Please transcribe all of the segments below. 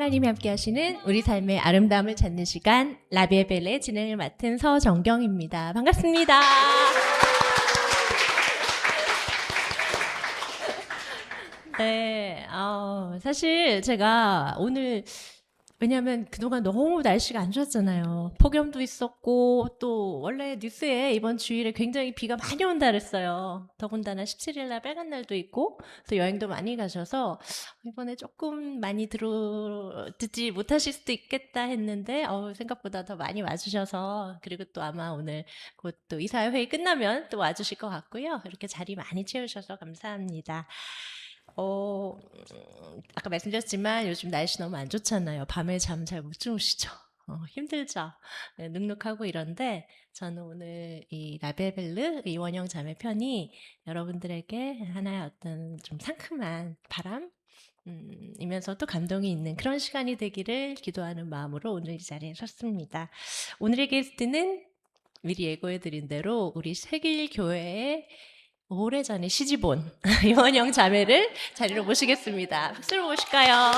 하나님이 함께 하시는 우리 삶의 아름다움을 찾는 시간 라비에벨의 진행을 맡은 서정경입니다. 반갑습니다. 네, 사실 제가 오늘 왜냐하면 그동안 너무 날씨가 안 좋았잖아요. 폭염도 있었고 또 원래 뉴스에 이번 주일에 굉장히 비가 많이 온다 그랬어요. 더군다나 17일 날 빨간 날도 있고 또 여행도 많이 가셔서 이번에 조금 많이 듣지 못하실 수도 있겠다 했는데 생각보다 더 많이 와주셔서 그리고 또 아마 오늘 곧 또 이사회의 끝나면 또 와주실 것 같고요. 이렇게 자리 많이 채우셔서 감사합니다. 아까 말씀드렸지만 요즘 날씨 너무 안 좋잖아요. 밤에 잠 잘 못 주무시죠? 힘들죠? 네, 눅눅하고 이런데 저는 오늘 이 라베벨르 이원영 자매 편이 여러분들에게 하나의 어떤 좀 상큼한 바람 이면서도 감동이 있는 그런 시간이 되기를 기도하는 마음으로 오늘 이 자리에 섰습니다. 오늘의 게스트는 미리 예고해드린 대로 우리 세길교회의 오래전에 시집온 이원영 자매를 자리로 모시겠습니다. 박수로 모실까요?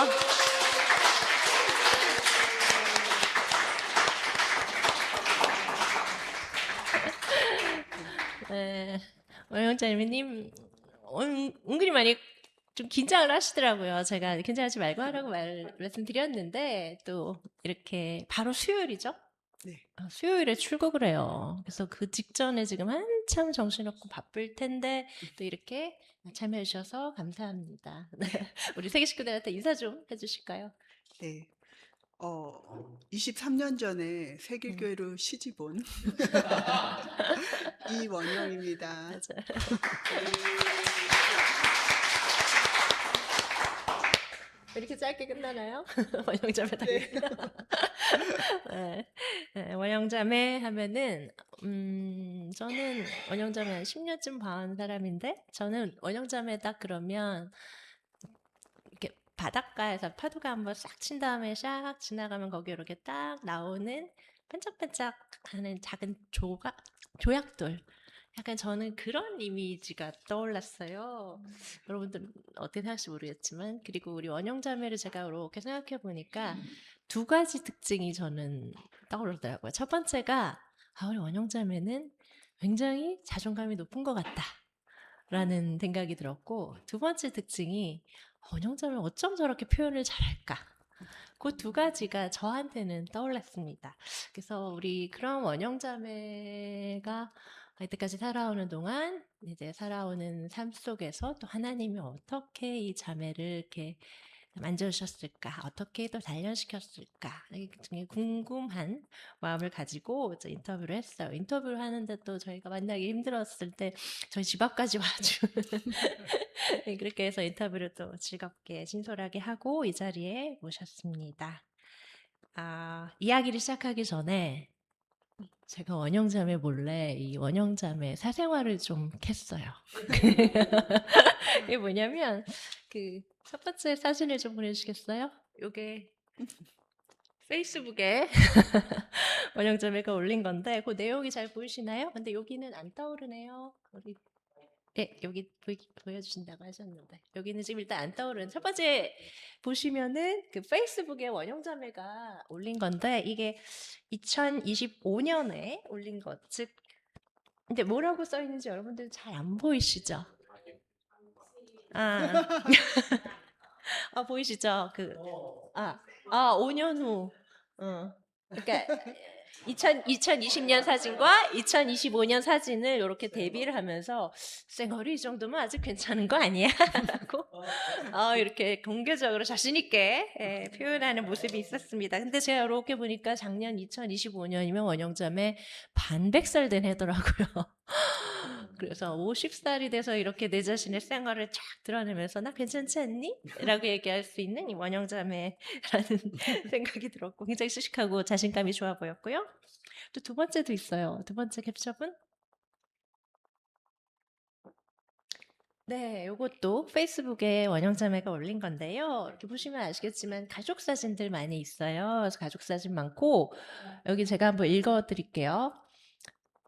원영 자매님 은근히 많이 좀 긴장을 하시더라고요. 제가 긴장하지 말고 하라고 말씀드렸는데 또 이렇게 바로 수요일이죠? 네. 수요일에 출국을 해요. 그래서 그 직전에 지금 한참 정신없고 바쁠 텐데 또 이렇게 참여해 주셔서 감사합니다. 우리 세계 식구들한테 인사 좀 해주실까요? 네. 23년 전에 세계교회로 시집 온 이원영입니다. 맞아요. 이렇게 짧게 끝나나요? 원영자매 네. 네, 원영자매 하면은 저는 원영자매 한 10년쯤 봐온 사람인데 저는 원영자매 딱 그러면 이렇게 바닷가에서 파도가 한번 싹 친 다음에 샥 지나가면 거기 이렇게 딱 나오는 반짝반짝하는 작은 조약돌. 약간 저는 그런 이미지가 떠올랐어요. 여러분들 어떻게 생각하실지 모르겠지만 그리고 우리 원영자매를 제가 이렇게 생각해 보니까 두 가지 특징이 저는 떠오르더라고요. 첫 번째가 우리 원영자매는 굉장히 자존감이 높은 것 같다 라는 생각이 들었고 두 번째 특징이 원영자매 어쩜 저렇게 표현을 잘할까 그 두 가지가 저한테는 떠올랐습니다. 그래서 우리 그런 원영자매가 이때까지 살아오는 동안 이제 살아오는 삶 속에서 또 하나님이 어떻게 이 자매를 이렇게 만져주셨을까, 어떻게 또 단련시켰을까, 굉장히 궁금한 마음을 가지고 이제 인터뷰를 했어요. 인터뷰를 하는데 또 저희가 만나기 힘들었을 때 저희 집 앞까지 와주는 그렇게 해서 인터뷰를 또 즐겁게 진솔하게 하고 이 자리에 모셨습니다. 이야기를 시작하기 전에 제가 원영자매 몰래 이 원영자매 사생활을 좀 캤어요. 이게 뭐냐면 그 첫 번째 사진을 좀 보내주시겠어요? 요게 페이스북에 원영자매가 올린 건데 그 내용이 잘 보이시나요? 근데 여기는 안 떠오르네요. 우리 여기 보여주신다고 하셨는데 여기는 지금 일단 안 떠오르는 첫 번째 보시면은 그 페이스북에 원영자매가 올린 건데 이게 2025년에 올린 것 즉 근데 뭐라고 써 있는지 여러분들 잘 안 보이시죠? 보이시죠? 5년 후. 그러니까 2020년 사진과 2025년 사진을 이렇게 대비를 하면서 쌩얼이 이 정도면 아직 괜찮은 거 아니야? 라고 이렇게 공개적으로 자신 있게 표현하는 모습이 있었습니다. 근데 제가 이렇게 보니까 작년 2025년이면 원영자매 반백살 된 해더라고요. 그래서 50살이 돼서 이렇게 내 자신의 생활을 쫙 드러내면서 나 괜찮지 않니? 라고 얘기할 수 있는 이 원영자매라는 생각이 들었고 굉장히 씩씩하고 자신감이 좋아 보였고요. 또 두 번째도 있어요. 두 번째 캡처분. 네, 이것도 페이스북에 원영자매가 올린 건데요. 이렇게 보시면 아시겠지만 가족 사진들 많이 있어요. 그래서 가족 사진 많고 여기 제가 한번 읽어드릴게요.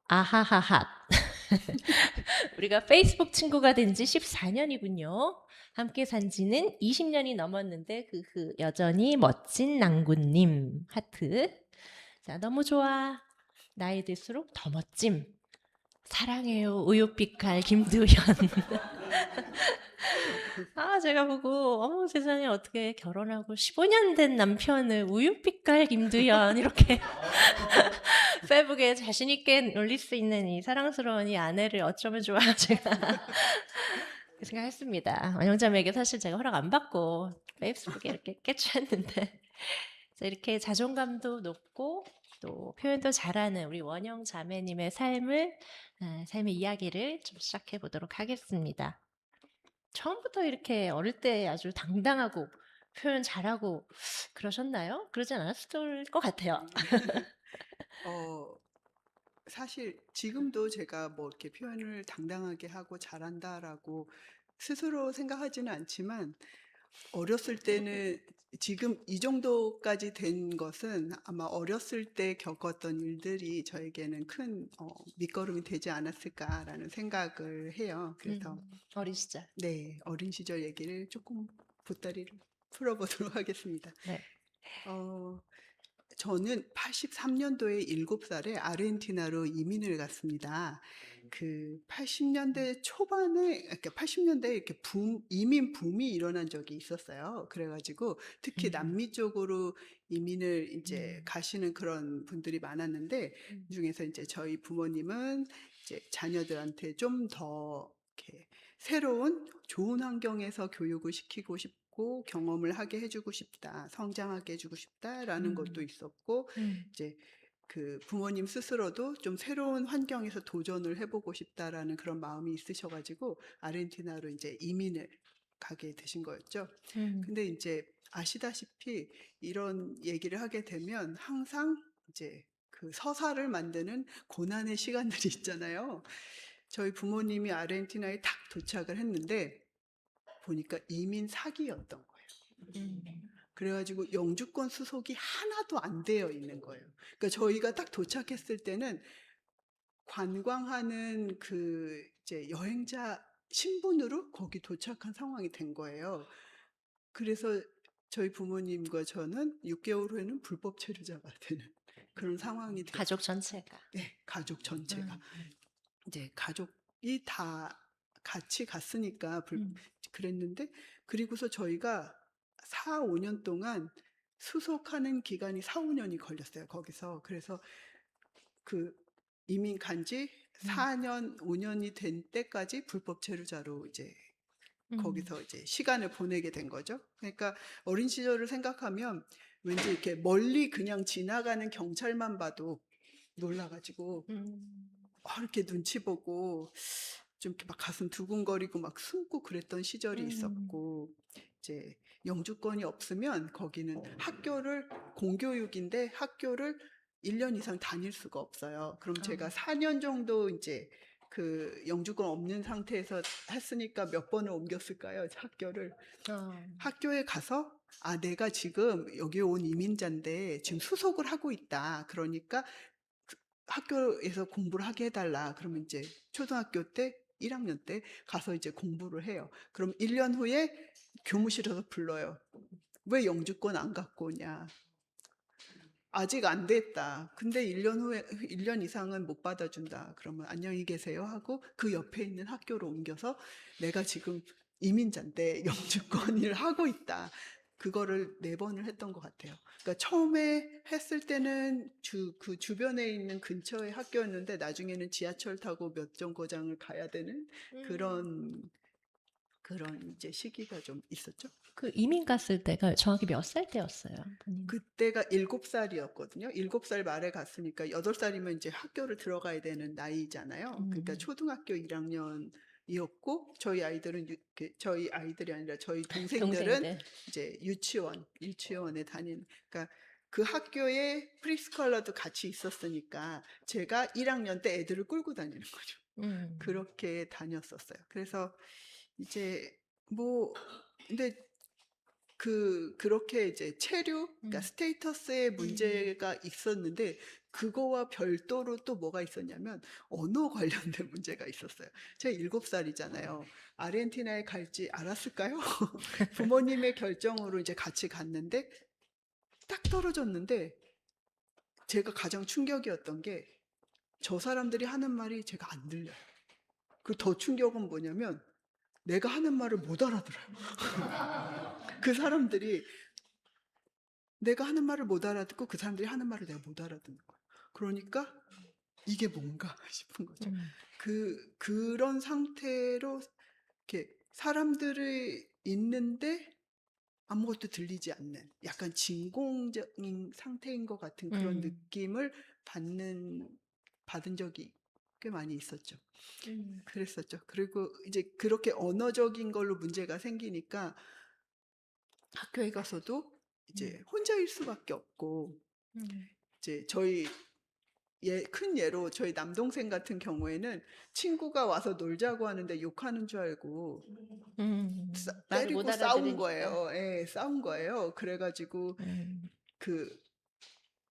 아하하하. 우리가 페이스북 친구가 된 지 14년이군요. 함께 산 지는 20년이 넘었는데 여전히 멋진 낭군님 하트. 자, 너무 좋아. 나이 들수록 더 멋짐. 사랑해요. 우유빛깔 김두현. 아, 제가 보고 어머 세상에 어떻게 결혼하고 15년 된 남편을 우유빛깔 김두현 이렇게 페북에 자신 있게 올릴 수 있는 이 사랑스러운 이 아내를 어쩌면 좋아 제가 그 생각했습니다. 원영자매에게 사실 제가 허락 안 받고 페이스북에 이렇게 깨치했는데 그래서 이렇게 자존감도 높고 또 표현도 잘하는 우리 원영 자매님의 삶의 이야기를 좀 시작해 보도록 하겠습니다. 처음부터 이렇게 어릴 때 아주 당당하고 표현 잘하고 그러셨나요? 그러지 않았을 것 같아요. 어, 사실 지금도 제가 뭐 이렇게 표현을 당당하게 하고 잘한다라고 스스로 생각하지는 않지만 어렸을 때는 지금 이 정도까지 된 것은 아마 어렸을 때 겪었던 일들이 저에게는 큰 밑거름이 되지 않았을까라는 생각을 해요. 그래서 어린 시절. 네, 어린 시절 얘기를 조금 보따리를 풀어보도록 하겠습니다. 네. 어, 저는 83년도에 7살에 아르헨티나로 이민을 갔습니다. 그 80년대 초반에, 그러니까 80년대에 이렇게 이민 붐이 일어난 적이 있었어요. 그래가지고 특히 남미 쪽으로 이민을 이제 가시는 그런 분들이 많았는데, 그 중에서 이제 저희 부모님은 이제 자녀들한테 좀 더 이렇게 새로운 좋은 환경에서 교육을 시키고 싶고 경험을 하게 해주고 싶다, 성장하게 해주고 싶다라는 것도 있었고, 이제 그 부모님 스스로도 좀 새로운 환경에서 도전을 해보고 싶다라는 그런 마음이 있으셔가지고 아르헨티나로 이제 이민을 가게 되신 거였죠. 근데 이제 아시다시피 이런 얘기를 하게 되면 항상 이제 그 서사를 만드는 고난의 시간들이 있잖아요. 저희 부모님이 아르헨티나에 딱 도착을 했는데 보니까 이민 사기였던 거예요. 그래가지고 영주권 수속이 하나도 안 되어 있는 거예요. 그러니까 저희가 딱 도착했을 때는 관광하는 그 이제 여행자 신분으로 거기 도착한 상황이 된 거예요. 그래서 저희 부모님과 저는 6개월 후에는 불법 체류자가 되는 그런 상황이 됐죠. 가족 전체가. 네, 가족 전체가. 이제 가족이 다 같이 갔으니까 그랬는데, 그리고서 저희가 4, 5년 동안 수속하는 기간이 4, 5년이 걸렸어요, 거기서. 그래서 그 이민 간지 4년, 5년이 된 때까지 불법 체류자로 이제 거기서 이제 시간을 보내게 된 거죠. 그러니까 어린 시절을 생각하면 왠지 이렇게 멀리 그냥 지나가는 경찰만 봐도 놀라가지고 이렇게 눈치 보고 좀 이렇게 막 가슴 두근거리고 막 숨고 그랬던 시절이 있었고, 이제 영주권이 없으면 거기는 학교를 공교육인데 학교를 1년 이상 다닐 수가 없어요. 그럼 제가 4년 정도 이제 그 영주권 없는 상태에서 했으니까 몇 번을 옮겼을까요? 학교를. 학교에 가서 내가 지금 여기 온 이민자인데 지금 수속을 하고 있다. 그러니까 학교에서 공부를 하게 해달라. 그러면 이제 초등학교 때 1학년 때 가서 이제 공부를 해요. 그럼 1년 후에 교무실에서 불러요. 왜 영주권 안 갖고 오냐? 아직 안 됐다. 근데 1년 후에 1년 이상은 못 받아준다. 그러면 안녕히 계세요 하고 그 옆에 있는 학교로 옮겨서 내가 지금 이민자인데 영주권을 하고 있다. 그거를 4번을 했던 것 같아요. 그러니까 처음에 했을 때는 그 주변에 있는 근처의 학교였는데 나중에는 지하철 타고 몇 정거장을 가야 되는 그런 이제 시기가 좀 있었죠. 그 이민 갔을 때가 정확히 몇 살 때였어요? 본인? 그때가 7살이었거든요. 7살 말에 갔으니까 8살이면 이제 학교를 들어가야 되는 나이잖아요. 그러니까 초등학교 1학년이었고 저희 아이들은 저희 아이들이 아니라 저희 동생들은 동생들. 이제 유치원에 다니는, 그러니까 그 학교에 프리스컬러도 같이 있었으니까 제가 1학년 때 애들을 끌고 다니는 거죠. 그렇게 다녔었어요. 그래서 이제 뭐 근데 그렇게 이제 체류, 그러니까 음. 스테이터스의 문제가 있었는데 그거와 별도로 또 뭐가 있었냐면 언어 관련된 문제가 있었어요. 제가 7살이잖아요. 아르헨티나에 갈지 알았을까요? 부모님의 결정으로 이제 같이 갔는데 딱 떨어졌는데 제가 가장 충격이었던 게 저 사람들이 하는 말이 제가 안 들려요. 그 더 충격은 뭐냐면 내가 하는 말을 못 알아들어요. 그 사람들이 내가 하는 말을 못 알아듣고 그 사람들이 하는 말을 내가 못 알아듣는 거예요. 그러니까 이게 뭔가 싶은 거죠. 음. 그런 상태로 이렇게 사람들이 있는데 아무것도 들리지 않는 약간 진공적인 상태인 것 같은 그런 음. 느낌을 받은 적이 꽤 많이 있었죠. 음. 그랬었죠. 그리고 이제 그렇게 언어적인 걸로 문제가 생기니까 학교에 가서도 이제 음. 혼자일 수밖에 없고 음. 이제 큰 예로 저희 남동생 같은 경우에는 친구가 와서 놀자고 하는데 욕하는 줄 알고 말을 못 때리고 싸운 알아들으니까. 거예요. 예, 싸운 거예요. 그래가지고 음. 그,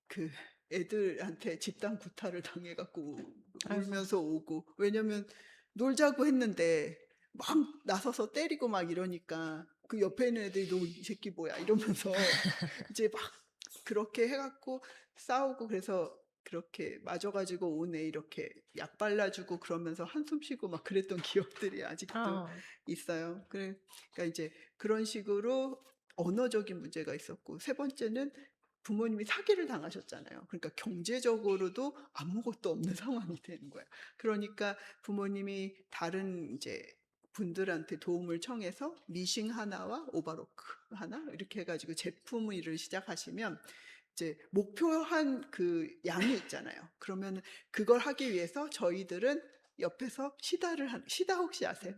그 애들한테 집단 구타를 당해갖고 아이고. 울면서 오고 왜냐면 놀자고 했는데 막 나서서 때리고 막 이러니까 그 옆에 있는 애들이 너 이 새끼 뭐야 이러면서 이제 막 그렇게 해갖고 싸우고 그래서 그렇게 맞아가지고 오네 이렇게 약 발라주고 그러면서 한숨 쉬고 막 그랬던 기억들이 아직도 어. 있어요. 그러니까 이제 그런 식으로 언어적인 문제가 있었고 세 번째는 부모님이 사기를 당하셨잖아요. 그러니까 경제적으로도 아무것도 없는 상황이 되는 거예요. 그러니까 부모님이 다른 이제 분들한테 도움을 청해서 미싱 하나와 오바로크 하나 이렇게 해가지고 제품 일을 시작하시면 이제 목표한 그 양이 있잖아요. 그러면 그걸 하기 위해서 저희들은 옆에서 시다 혹시 아세요?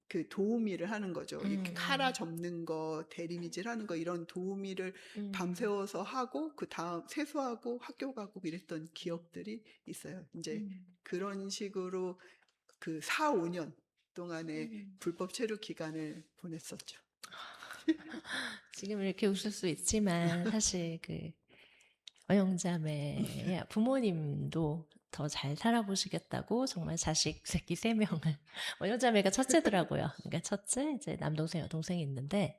그 도우미를 하는 거죠. 이렇게 칼아 음. 접는 거, 대리미질 하는 거 이런 도우미를 음. 밤새워서 하고 그 다음 세수하고 학교 가고 이랬던 기억들이 있어요. 이제 음. 그런 식으로 그 4, 5년 동안의 음. 불법 체류 기간을 보냈었죠. 지금 이렇게 웃을 수 있지만 사실 그 어영자매의 부모님도 더 잘 살아보시겠다고 정말 자식 새끼 3명을 어영자매가 첫째더라고요. 그러니까 첫째 이제 남동생 여동생이 있는데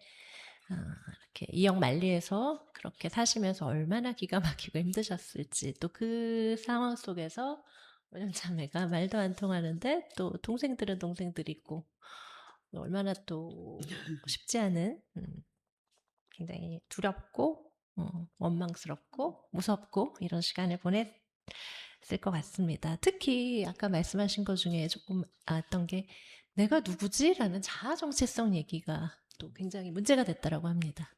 이렇게 이역 만리에서 그렇게 사시면서 얼마나 기가 막히고 힘드셨을지 또 그 상황 속에서 어영자매가 말도 안 통하는데 또 동생들은 동생들 있고 얼마나 또 쉽지 않은 굉장히 두렵고 원망스럽고 무섭고 이런 시간을 보냈을 것 같습니다. 특히 아까 말씀하신 것 중에 조금 아았던 게 내가 누구지? 라는 자아 정체성 얘기가 또 굉장히 문제가 됐다라고 합니다.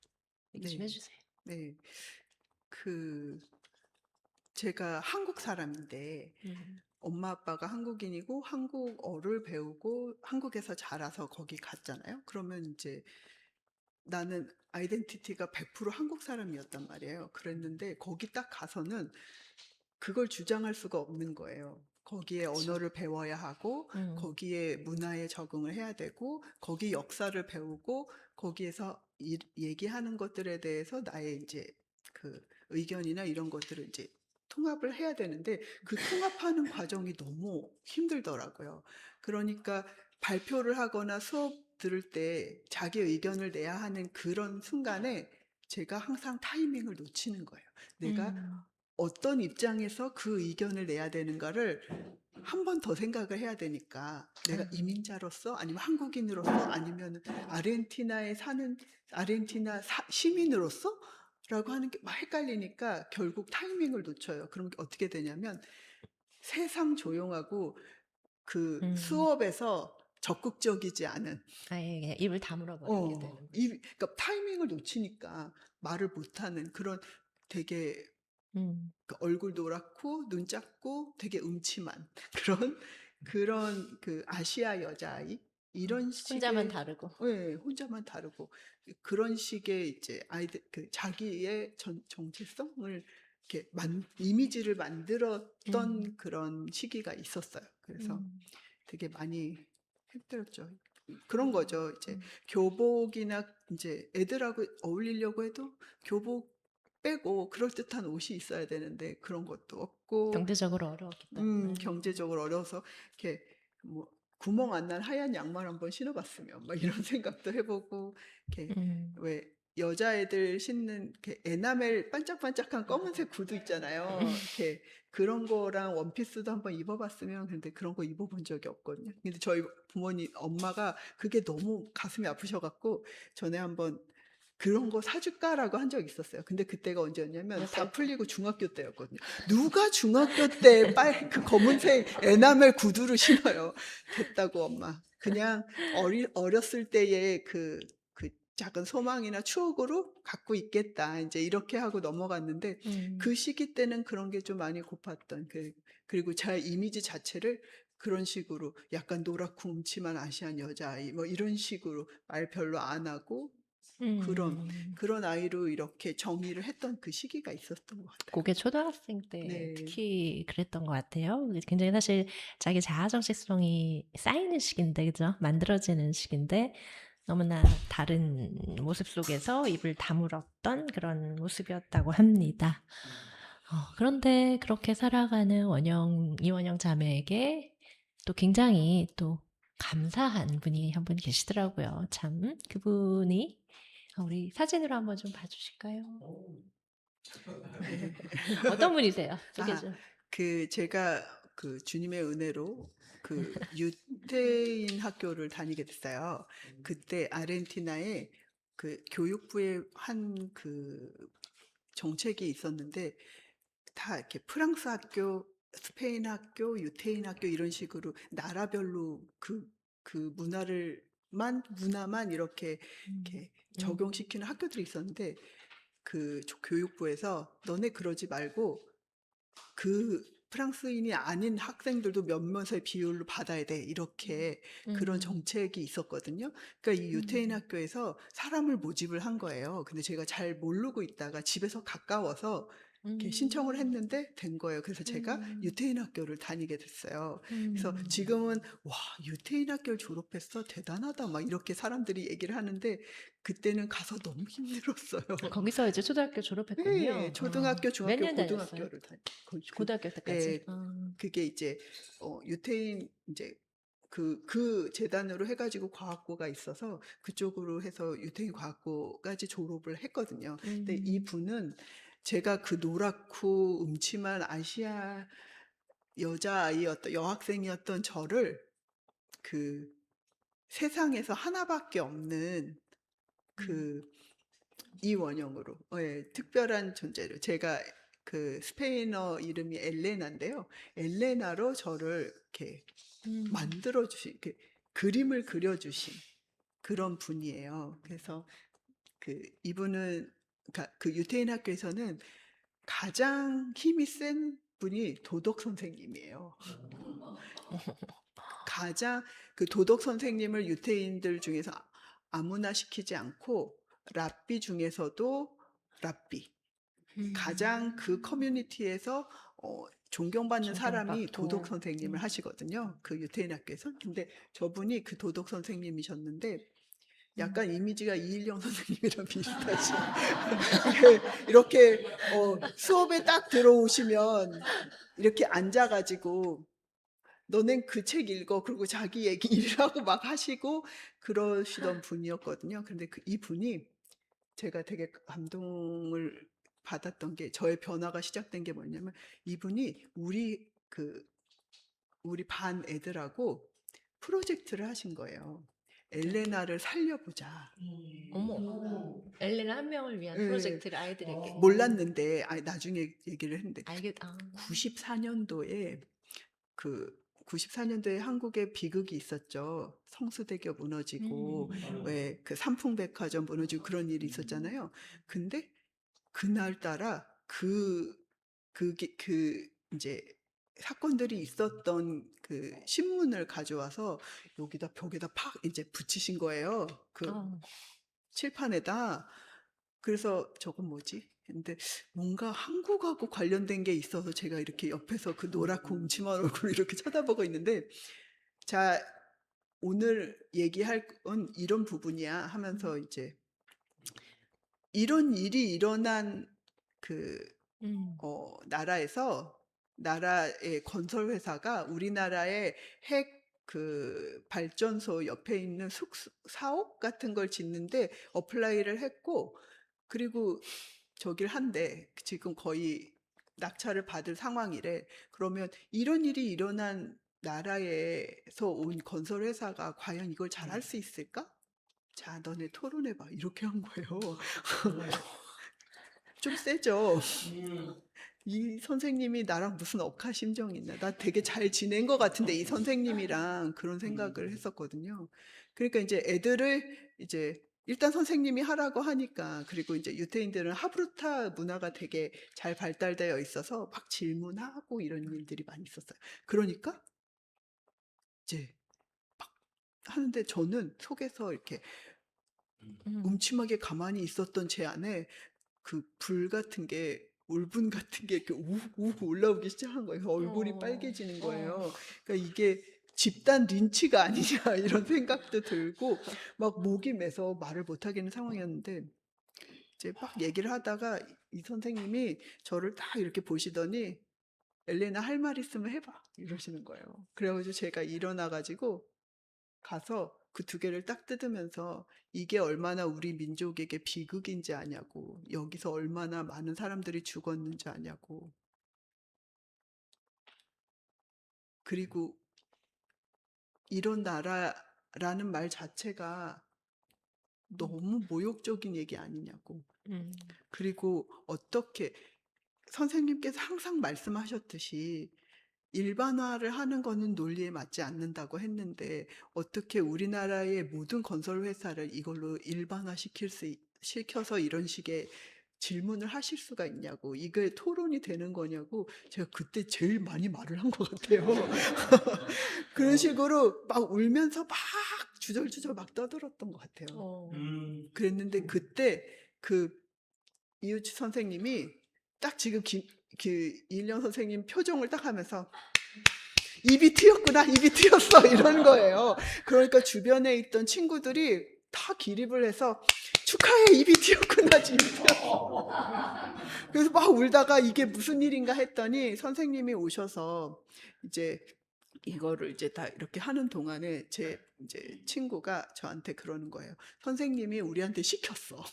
얘기 좀 네, 해주세요. 네. 그 제가 한국 사람인데 음. 엄마 아빠가 한국인이고 한국어를 배우고 한국에서 자라서 거기 갔잖아요. 그러면 이제 나는 아이덴티티가 100% 한국 사람이었단 말이에요. 그랬는데 거기 딱 가서는 그걸 주장할 수가 없는 거예요. 거기에 그쵸. 언어를 배워야 하고 음. 거기에 문화에 적응을 해야 되고 거기 역사를 배우고 거기에서 얘기하는 것들에 대해서 나의 이제 그 의견이나 이런 것들을 이제 통합을 해야 되는데 그 통합하는 과정이 너무 힘들더라고요. 그러니까 발표를 하거나 수업 들을 때 자기 의견을 내야 하는 그런 순간에 제가 항상 타이밍을 놓치는 거예요. 내가 음. 어떤 입장에서 그 의견을 내야 되는가를 한 번 더 생각을 해야 되니까 내가 이민자로서 아니면 한국인으로서 아니면 아르헨티나에 사는 시민으로서 라고 하는 게 막 헷갈리니까 결국 타이밍을 놓쳐요. 그럼 어떻게 되냐면 세상 조용하고 그 음. 수업에서 적극적이지 않은 아예 그냥 입을 다물어 버리게 되는 거죠. 그러니까 타이밍을 놓치니까 말을 못하는 그런 되게 음. 그 얼굴 노랗고 눈 작고 되게 음침한 그런 그 아시아 여자아이 이런 혼자만 식의 다르고. 예, 혼자만 다르고 그런 식의 이제 아이들 그 자기의 정체성을 이렇게 이미지를 음. 만들었던 그런 시기가 있었어요. 그래서 음. 되게 많이 힘들었죠. 그런 거죠. 이제 교복이나 이제 애들하고 어울리려고 해도 교복 빼고 그럴듯한 옷이 있어야 되는데 그런 것도 없고 경제적으로 어려웠기 때문에. 경제적으로 어려워서 이렇게 뭐 구멍 안 난 하얀 양말 한번 신어봤으면 막 이런 생각도 해보고 이렇게 음. 왜 여자애들 신는 이렇게 에나멜 반짝반짝한 검은색 구두 있잖아요. 이렇게 그런 거랑 원피스도 한번 입어봤으면 근데 그런 거 입어본 적이 없거든요. 근데 저희 부모님 엄마가 그게 너무 가슴이 아프셔갖고 전에 한번 그런 거 사줄까라고 한 적이 있었어요. 근데 그때가 언제였냐면 몇 다 살? 풀리고 중학교 때였거든요. 누가 중학교 때 그 검은색 에나멜 구두를 신어요. 됐다고 엄마. 그냥 어렸을 때의 그 작은 소망이나 추억으로 갖고 있겠다. 이제 이렇게 하고 넘어갔는데 음. 그 시기 때는 그런 게 좀 많이 고팠던 그리고 제 이미지 자체를 그런 식으로 약간 노랗고 음침한 아시안 여자아이 뭐 이런 식으로 말 별로 안 하고 음. 그런 아이로 이렇게 정의를 했던 그 시기가 있었던 것 같아요. 그게 초등학생 때 네. 특히 그랬던 것 같아요. 굉장히 사실 자기 자아 정체성이 쌓이는 시기인데, 그죠? 만들어지는 시기인데 너무나 다른 모습 속에서 입을 다물었던 그런 모습이었다고 합니다. 그런데 그렇게 살아가는 이원영 자매에게 또 굉장히 또 감사한 분이 한 분 계시더라고요. 참 그분이 우리 사진으로 한번 좀 봐주실까요? 네. 어떤 분이세요? 소개 아, 좀. 제가 그 주님의 은혜로 그 유태인 학교를 다니게 됐어요. 그때 아르헨티나에 그 교육부의 한 그 정책이 있었는데 다 이렇게 프랑스 학교, 스페인 학교, 유태인 학교 이런 식으로 나라별로 그 문화만 이렇게 적용시키는 학교들이 있었는데 그 교육부에서 너네 그러지 말고 그 프랑스인이 아닌 학생들도 몇몇의 비율로 받아야 돼. 이렇게 그런 정책이 있었거든요. 그러니까 이 유태인 학교에서 사람을 모집을 한 거예요. 근데 제가 잘 모르고 있다가 집에서 가까워서 이렇게 신청을 했는데 된 거예요. 그래서 제가 유태인 학교를 다니게 됐어요. 그래서 지금은 와, 유태인 학교를 졸업했어? 대단하다. 막 이렇게 사람들이 얘기를 하는데 그때는 가서 너무 힘들었어요. 거기서 이제 초등학교 졸업했군요. 네, 초등학교, 몇 중학교, 년 다녔어요? 고등학교를 고등학교 때까지? 예, 그게 이제 유태인 이제 그 재단으로 해가지고 과학고가 있어서 그쪽으로 해서 유태인 과학고까지 졸업을 했거든요. 근데 이 분은 제가 그 노랗고 음침한 아시아 여자아이였던 여학생이었던 저를 그 세상에서 하나밖에 없는 그 이원영으로 특별한 존재로 제가 그 스페인어 이름이 엘레나인데요. 엘레나로 저를 이렇게 만들어 주신 이렇게 그림을 그려 주신 그런 분이에요. 그래서 그 이분은 그러니까 그 유태인 학교에서는 가장 힘이 센 분이 도덕 선생님이에요. 가장 그 도덕 선생님을 유태인들 중에서 아무나 시키지 않고 랍비 중에서도 랍비 가장 그 커뮤니티에서 존경받는 사람이 도덕 존경받고. 선생님을 하시거든요. 그 유태인 학교에서. 근데 저분이 그 도덕 선생님이셨는데 약간 이미지가 이일영 선생님이랑 비슷하시. 이렇게 수업에 딱 들어오시면 이렇게 앉아가지고 너넨 그 책 읽어. 그리고 자기 얘기라고 막 하시고 그러시던 분이었거든요. 근데 이 분이 제가 되게 감동을 받았던 게 저의 변화가 시작된 게 뭐냐면 이분이 우리 반 애들하고 프로젝트를 하신 거예요. 엘레나를 살려보자. 어머, 엘레나 한 명을 위한 예, 프로젝트를 아이들에게. 몰랐는데 나중에 얘기를 했는데 알겠, 94년도에 그 94년도에 한국에 비극이 있었죠. 성수대교 무너지고 왜 그 삼풍백화점 무너지고 그런 일이 있었잖아요. 근데 그날따라 그 이제 사건들이 있었던 그 신문을 가져와서 여기다 벽에다 팍 이제 붙이신 거예요. 그 칠판에다. 그래서 저건 뭐지? 근데 뭔가 한국하고 관련된 게 있어서 제가 이렇게 옆에서 그 노랗고 음침한 얼굴을 이렇게 쳐다보고 있는데 자, 오늘 얘기할 건 이런 부분이야 하면서 이제 이런 일이 일어난 그 음. 나라에서 나라의 건설 회사가 우리나라의 핵 그 발전소 옆에 있는 사옥 같은 걸 짓는데 어플라이를 했고 그리고 저길 한대. 지금 거의 낙찰을 받을 상황이래. 그러면 이런 일이 일어난 나라에서 온 건설 회사가 과연 이걸 잘할 수 있을까? 자, 너네 토론해봐. 이렇게 한 거예요. 좀 세죠? 이 선생님이 나랑 무슨 억하심정이 있나. 나 되게 잘 지낸 것 같은데 이 선생님이랑 그런 생각을 했었거든요. 그러니까 이제 애들을 이제 일단 선생님이 하라고 하니까 그리고 이제 유태인들은 하브루타 문화가 되게 잘 발달되어 있어서 막 질문하고 이런 일들이 많이 있었어요. 그러니까 이제 막 하는데 저는 속에서 이렇게 음침하게 가만히 있었던 제 안에 그 불 같은 게 울분 같은 게 이렇게 우욱 올라오기 시작한 거예요. 얼굴이 어. 빨개지는 어. 거예요. 그러니까 이게 집단 린치가 아니냐 이런 생각도 들고 막 목이 메서 말을 못 하겠는 상황이었는데 이제 막 얘기를 하다가 이 선생님이 저를 딱 이렇게 보시더니 엘레나 할 말 있으면 해봐 이러시는 거예요. 그래가지고 제가 일어나 가지고 가서 그 두 개를 딱 뜯으면서 이게 얼마나 우리 민족에게 비극인지 아냐고, 여기서 얼마나 많은 사람들이 죽었는지 아냐고, 그리고 이런 나라라는 말 자체가 너무 모욕적인 얘기 아니냐고. 음. 그리고 어떻게 선생님께서 항상 말씀하셨듯이 일반화를 하는 거는 논리에 맞지 않는다고 했는데 어떻게 우리나라의 모든 건설 회사를 이걸로 시켜서 이런 식의 질문을 하실 수가 있냐고, 이게 토론이 되는 거냐고. 제가 그때 제일 많이 말을 한 것 같아요. 그런 식으로 막 울면서 막 주절주절 막 떠들었던 것 같아요. 어. 그랬는데 그때 그 이우치 선생님이 딱 지금 그 이일영 선생님 표정을 딱 하면서 입이 트였구나, 입이 트였어 이런 거예요. 그러니까 주변에 있던 친구들이 다 기립을 해서 축하해, 입이 트였구나, 입이 트였어. 그래서 막 울다가 이게 무슨 일인가 했더니 선생님이 오셔서 이제 이거를 이제 다 이렇게 하는 동안에 제 이제 친구가 저한테 그러는 거예요. 선생님이 우리한테 시켰어.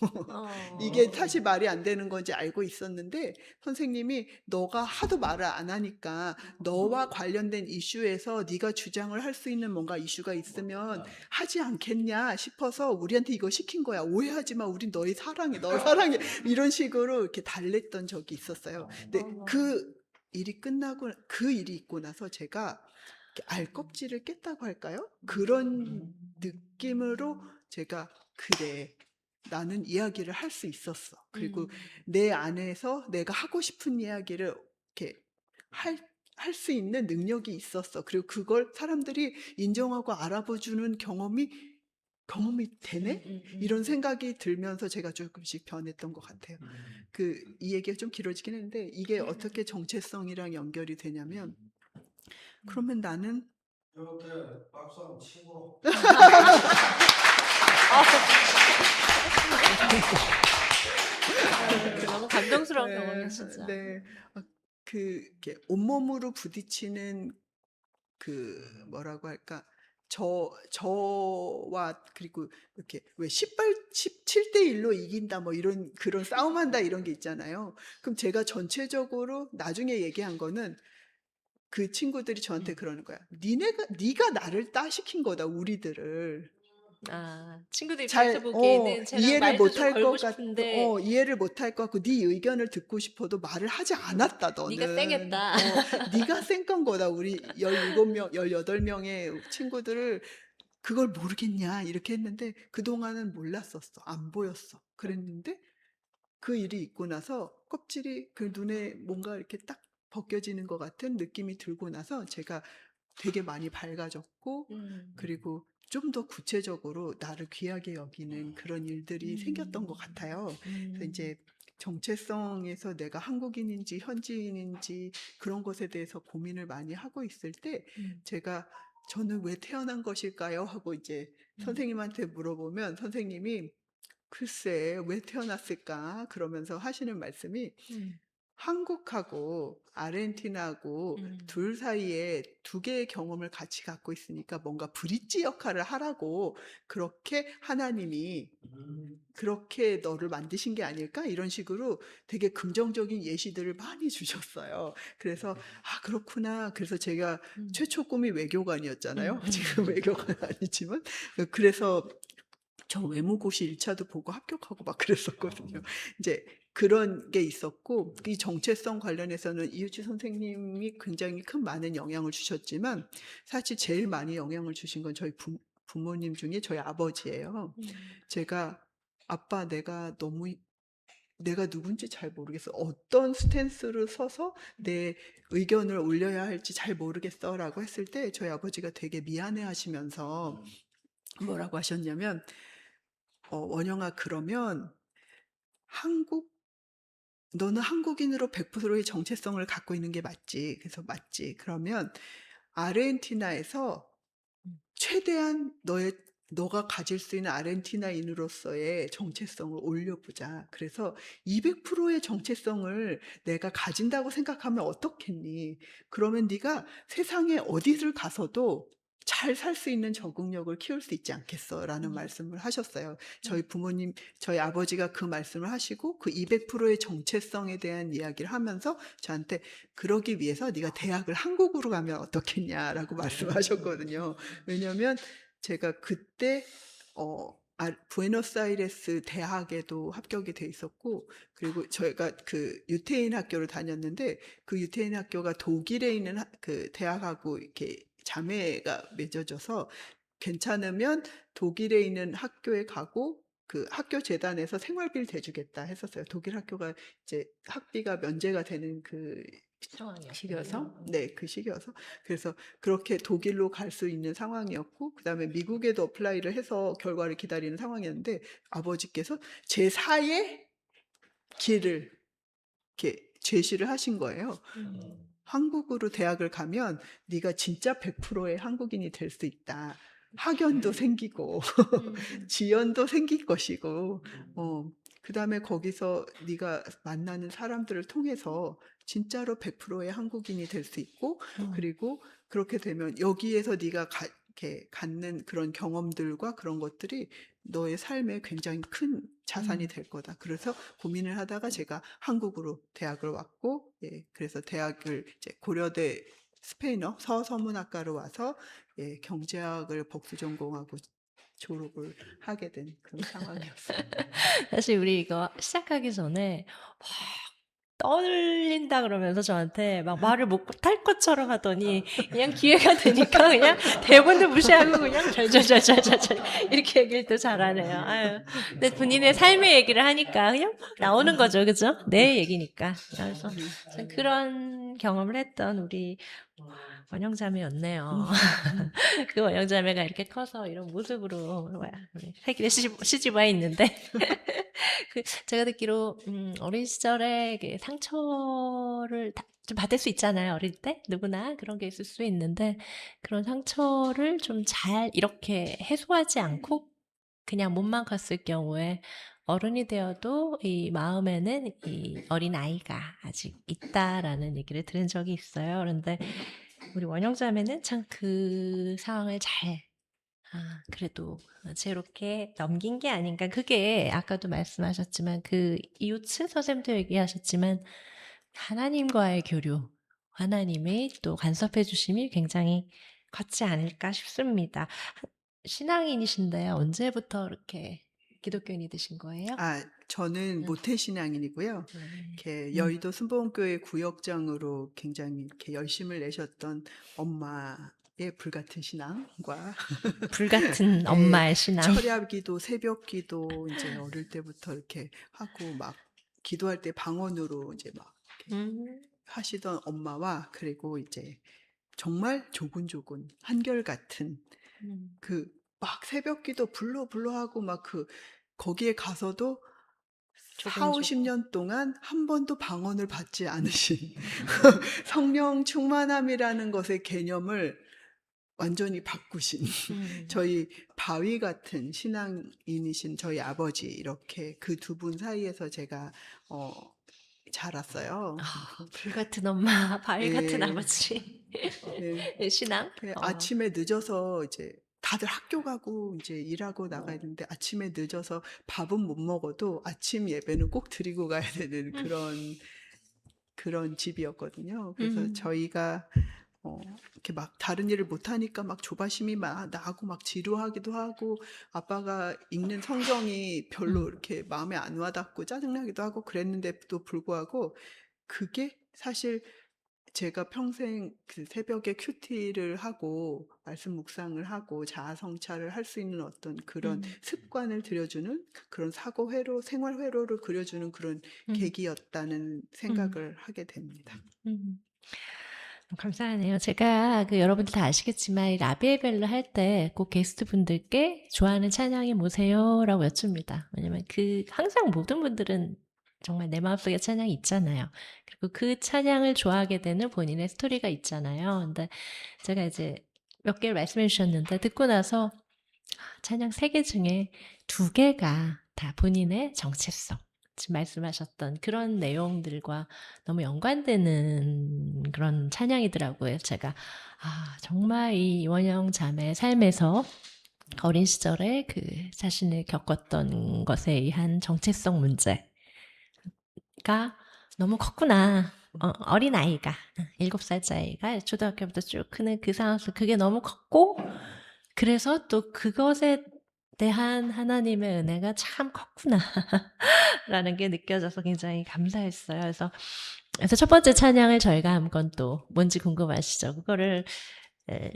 이게 사실 말이 안 되는 건지 알고 있었는데 선생님이 너가 하도 말을 안 하니까 너와 관련된 이슈에서 네가 주장을 할 수 있는 뭔가 이슈가 있으면 하지 않겠냐 싶어서 우리한테 이거 시킨 거야. 오해하지 마. 우린 너희 사랑해. 너 사랑해. 이런 식으로 이렇게 달랬던 적이 있었어요. 근데 그 일이 있고 나서 제가 알껍질을 깼다고 할까요? 그런 느낌으로 제가 그래, 나는 이야기를 할 수 있었어. 그리고 내 안에서 내가 하고 싶은 이야기를 이렇게 할 수 있는 능력이 있었어. 그리고 그걸 사람들이 인정하고 알아봐주는 경험이 되네? 이런 생각이 들면서 제가 조금씩 변했던 것 같아요. 이 얘기가 좀 길어지긴 했는데 이게 어떻게 정체성이랑 연결이 되냐면 그러면 나는 이렇게 박수 한번 치고 너무 감동스러운 네, 경험이 진짜. 네. 이렇게 온몸으로 부딪히는 뭐라고 할까? 저와 그리고 이렇게 왜 17대 1로 이긴다 뭐 이런 그런 싸움한다 이런 게 있잖아요. 그럼 제가 전체적으로 나중에 얘기한 거는 그 친구들이 저한테 그러는 거야. 네가 나를 따시킨 거다, 우리들을. 친구들 입장에서 보기에는 쟤랑 이해를 말도 못 좀 할 걸고 것 싶은데 이해를 못 할 것 같고 네 의견을 듣고 싶어도 말을 하지 않았다, 네가 너는. 쌩했다. 네가 쌩깐 거다. 우리 17명, 18명의 친구들을 그걸 모르겠냐 이렇게 했는데 그동안은 몰랐었어. 안 보였어. 그랬는데 그 일이 있고 나서 껍질이 그 눈에 뭔가 이렇게 딱 벗겨지는 것 같은 느낌이 들고 나서 제가 되게 많이 밝아졌고 그리고 좀 더 구체적으로 나를 귀하게 여기는 그런 일들이 생겼던 것 같아요. 그래서 이제 정체성에서 내가 한국인인지 현지인인지 그런 것에 대해서 고민을 많이 하고 있을 때 제가 저는 왜 태어난 것일까요? 하고 이제 선생님한테 물어보면 선생님이 글쎄 왜 태어났을까? 그러면서 하시는 말씀이 음, 한국하고 아르헨티나하고 음, 둘 사이에 두 개의 경험을 같이 갖고 있으니까 뭔가 브릿지 역할을 하라고 그렇게 하나님이 그렇게 너를 만드신 게 아닐까? 이런 식으로 되게 긍정적인 예시들을 많이 주셨어요. 그래서 아 그렇구나. 그래서 제가 음, 최초 꿈이 외교관이었잖아요. 지금 음. 외교관 아니지만 그래서 저 외무고시 1차도 보고 합격하고 막 그랬었거든요. 이제 그런 게 있었고 이 정체성 관련해서는 이유치 선생님이 굉장히 큰 많은 영향을 주셨지만 사실 제일 많이 영향을 주신 건 저희 부모님 중에 저희 아버지예요. 제가 아빠 내가 누군지 잘 모르겠어. 어떤 스탠스를 서서 내 의견을 올려야 할지 잘 모르겠어라고 했을 때 저희 아버지가 되게 미안해 하시면서 뭐라고 하셨냐면 원영아 그러면 한국 너는 한국인으로 100%의 정체성을 갖고 있는 게 맞지. 그래서 맞지. 그러면 아르헨티나에서 최대한 너가 가질 수 있는 아르헨티나인으로서의 정체성을 올려보자. 그래서 200%의 정체성을 내가 가진다고 생각하면 어떻겠니? 그러면 네가 세상에 어디를 가서도 잘 살 수 있는 적응력을 키울 수 있지 않겠어? 라는 말씀을 하셨어요. 저희 아버지가 그 말씀을 하시고 그 200%의 정체성에 대한 이야기를 하면서 저한테 그러기 위해서 네가 대학을 한국으로 가면 어떻겠냐라고 말씀하셨거든요. 왜냐면 제가 그때 부에노스아이레스 대학에도 합격이 돼 있었고 그리고 저희가 그 유태인 학교를 다녔는데 그 유태인 학교가 독일에 있는 그 대학하고 이렇게 자매가 맺어져서 괜찮으면 독일에 있는 학교에 가고 그 학교 재단에서 생활비를 대주겠다 했었어요. 독일 학교가 이제 학비가 면제가 되는 그 시기여서 그 시기여서 그래서 그렇게 독일로 갈 수 있는 상황이었고 그다음에 미국에도 어플라이를 해서 결과를 기다리는 상황이었는데 아버지께서 제4의 길을 이렇게 제시를 하신 거예요. 한국으로 대학을 가면 네가 진짜 100%의 한국인이 될 수 있다. 학연도 생기고 지연도 생길 것이고 그다음에 거기서 네가 만나는 사람들을 통해서 진짜로 100%의 한국인이 될 수 있고 그리고 그렇게 되면 여기에서 네가 이렇게 갖는 그런 경험들과 그런 것들이 너의 삶에 굉장히 큰 자산이 될 거다. 그래서 고민을 하다가 제가 한국으로 대학을 왔고 그래서 대학을 이제 고려대 스페인어 서서문학과로 와서 경제학을 복수 전공하고 졸업을 하게 된 그런 상황이었어요. 사실 우리 이거 시작하기 전에 막 떨린다 그러면서 저한테 막 말을 못할 것처럼 하더니 그냥 기회가 되니까 그냥 대본도 무시하고 그냥 절절절절절 이렇게 얘기를 또 잘하네요. 아유. 근데 본인의 삶의 얘기를 하니까 그냥 막 나오는 거죠, 그죠? 내 얘기니까. 그래서 참 그런 경험을 했던 우리 원영자매였네요. 그 원영자매가 이렇게 커서 이런 모습으로 세계에 시집 와 있는데 제가 듣기로 어린 시절에 상처를 좀 받을 수 있잖아요. 어릴 때 누구나 그런 게 있을 수 있는데 그런 상처를 좀 잘 이렇게 해소하지 않고 그냥 몸만 컸을 경우에 어른이 되어도 이 마음에는 이 어린 아이가 아직 있다라는 얘기를 들은 적이 있어요. 그런데 우리 원영자매는 참 그 상황을 잘 그래도 지혜롭게 넘긴 게 아닌가. 그게 아까도 말씀하셨지만 그 이웃츠 선생님도 얘기하셨지만 하나님과의 교류, 하나님의 또 간섭해 주심이 굉장히 컸지 않을까 싶습니다. 신앙인이신데 언제부터 이렇게 기독교인이 되신 거예요? 저는 모태신앙인이고요. 이렇게 여의도 순복음교회 구역장으로 굉장히 이렇게 열심을 내셨던 엄마의 불같은 신앙과 불같은 엄마의 신앙. 철야기도, 새벽기도 이제 어릴 때부터 이렇게 하고 막 기도할 때 방언으로 이제 막 이렇게 하시던 엄마와 그리고 이제 정말 조곤조곤 한결같은 그 막 새벽기도 불러 하고 막 거기에 가서도 4, 50년 동안 한 번도 방언을 받지 않으신 성령 충만함이라는 것의 개념을 완전히 바꾸신 저희 바위 같은 신앙인이신 저희 아버지 이렇게 그 두 분 사이에서 제가 자랐어요. 불 같은 엄마, 바위 같은 예. 아버지. 네. 신앙? 아침에 늦어서 이제 다들 학교 가고 이제 일하고 나가야 되는데 아침에 늦어서 밥은 못 먹어도 아침 예배는 꼭 드리고 가야 되는 그런 집이었거든요. 그래서 저희가 이렇게 막 다른 일을 못 하니까 막 조바심이 막 나고 막 지루하기도 하고 아빠가 읽는 성경이 별로 이렇게 마음에 안 와닿고 짜증나기도 하고 그랬는데도 불구하고 그게 사실 제가 평생 그 새벽에 큐티를 하고 말씀 묵상을 하고 자아 성찰을 할 수 있는 어떤 그런 습관을 들여주는 그런 사고 회로, 생활 회로를 그려주는 그런 계기였다는 생각을 하게 됩니다. 감사하네요. 제가 여러분들 다 아시겠지만 이 라비에벨로 할 때 꼭 게스트 분들께 좋아하는 찬양이 뭐세요라고 여쭙니다. 왜냐면 항상 모든 분들은 정말 내 마음속에 찬양이 있잖아요. 그리고 그 찬양을 좋아하게 되는 본인의 스토리가 있잖아요. 근데 제가 이제 몇 개를 말씀해 주셨는데 듣고 나서 찬양 3개 중에 2개가 다 본인의 정체성, 지금 말씀하셨던 그런 내용들과 너무 연관되는 그런 찬양이더라고요. 제가 정말 이 원영 자매의 삶에서 어린 시절에 그 자신을 겪었던 것에 의한 정체성 문제가 너무 컸구나. 어린 아이가 7살짜리 아이가 초등학교부터 쭉 크는 그 상황에서 그게 너무 컸고 그래서 또 그것에 대한 하나님의 은혜가 참 컸구나 라는 게 느껴져서 굉장히 감사했어요. 그래서 첫 번째 찬양을 저희가 한번 또 뭔지 궁금하시죠? 그거를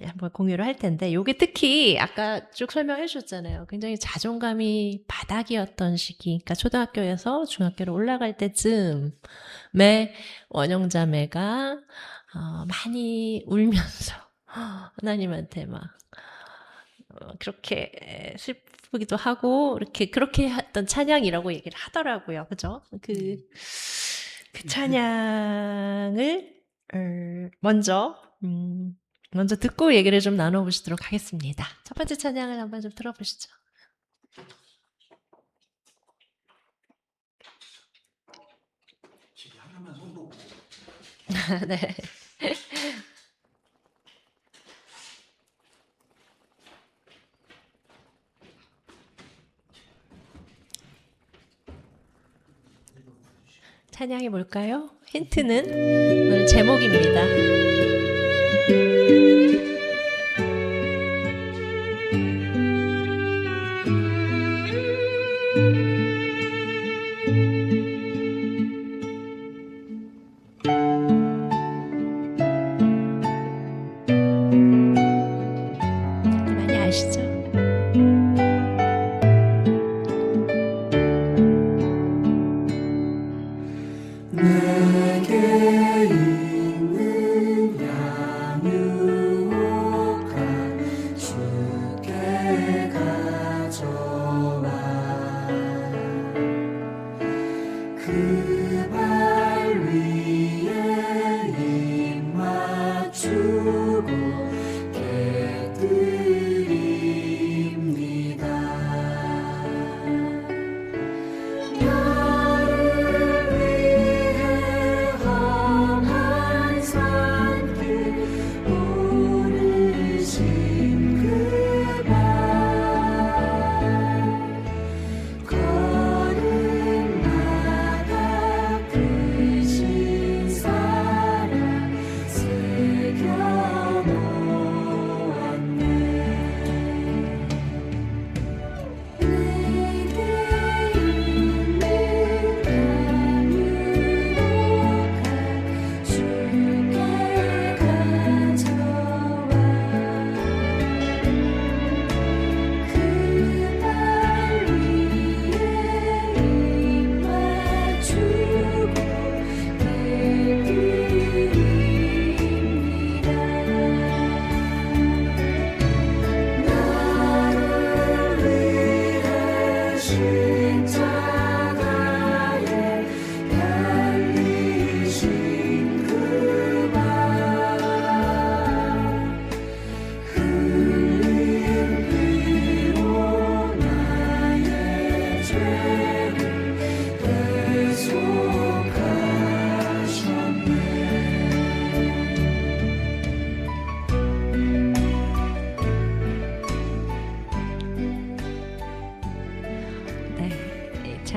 한번 공유를 할 텐데 요게 특히 아까 쭉 설명해 주셨잖아요. 굉장히 자존감이 바닥이었던 시기, 그러니까 초등학교에서 중학교로 올라갈 때쯤에 원영자매가 많이 울면서 하나님한테 막 그렇게 슬프기도 하고 그렇게 했던 찬양이라고 얘기를 하더라고요. 그죠? 그 찬양을 먼저 듣고 얘기를 좀 나눠보시도록 하겠습니다. 첫 번째 찬양을 한번 좀 들어보시죠. 집에 하나만 손 놓고 네. 찬양이 뭘까요? 힌트는 오늘 제목입니다. 많이 아시죠? 내게 있는 양육한 주께 가져와 그 발 위에 입 맞추고 깨뜨립니다. 새겨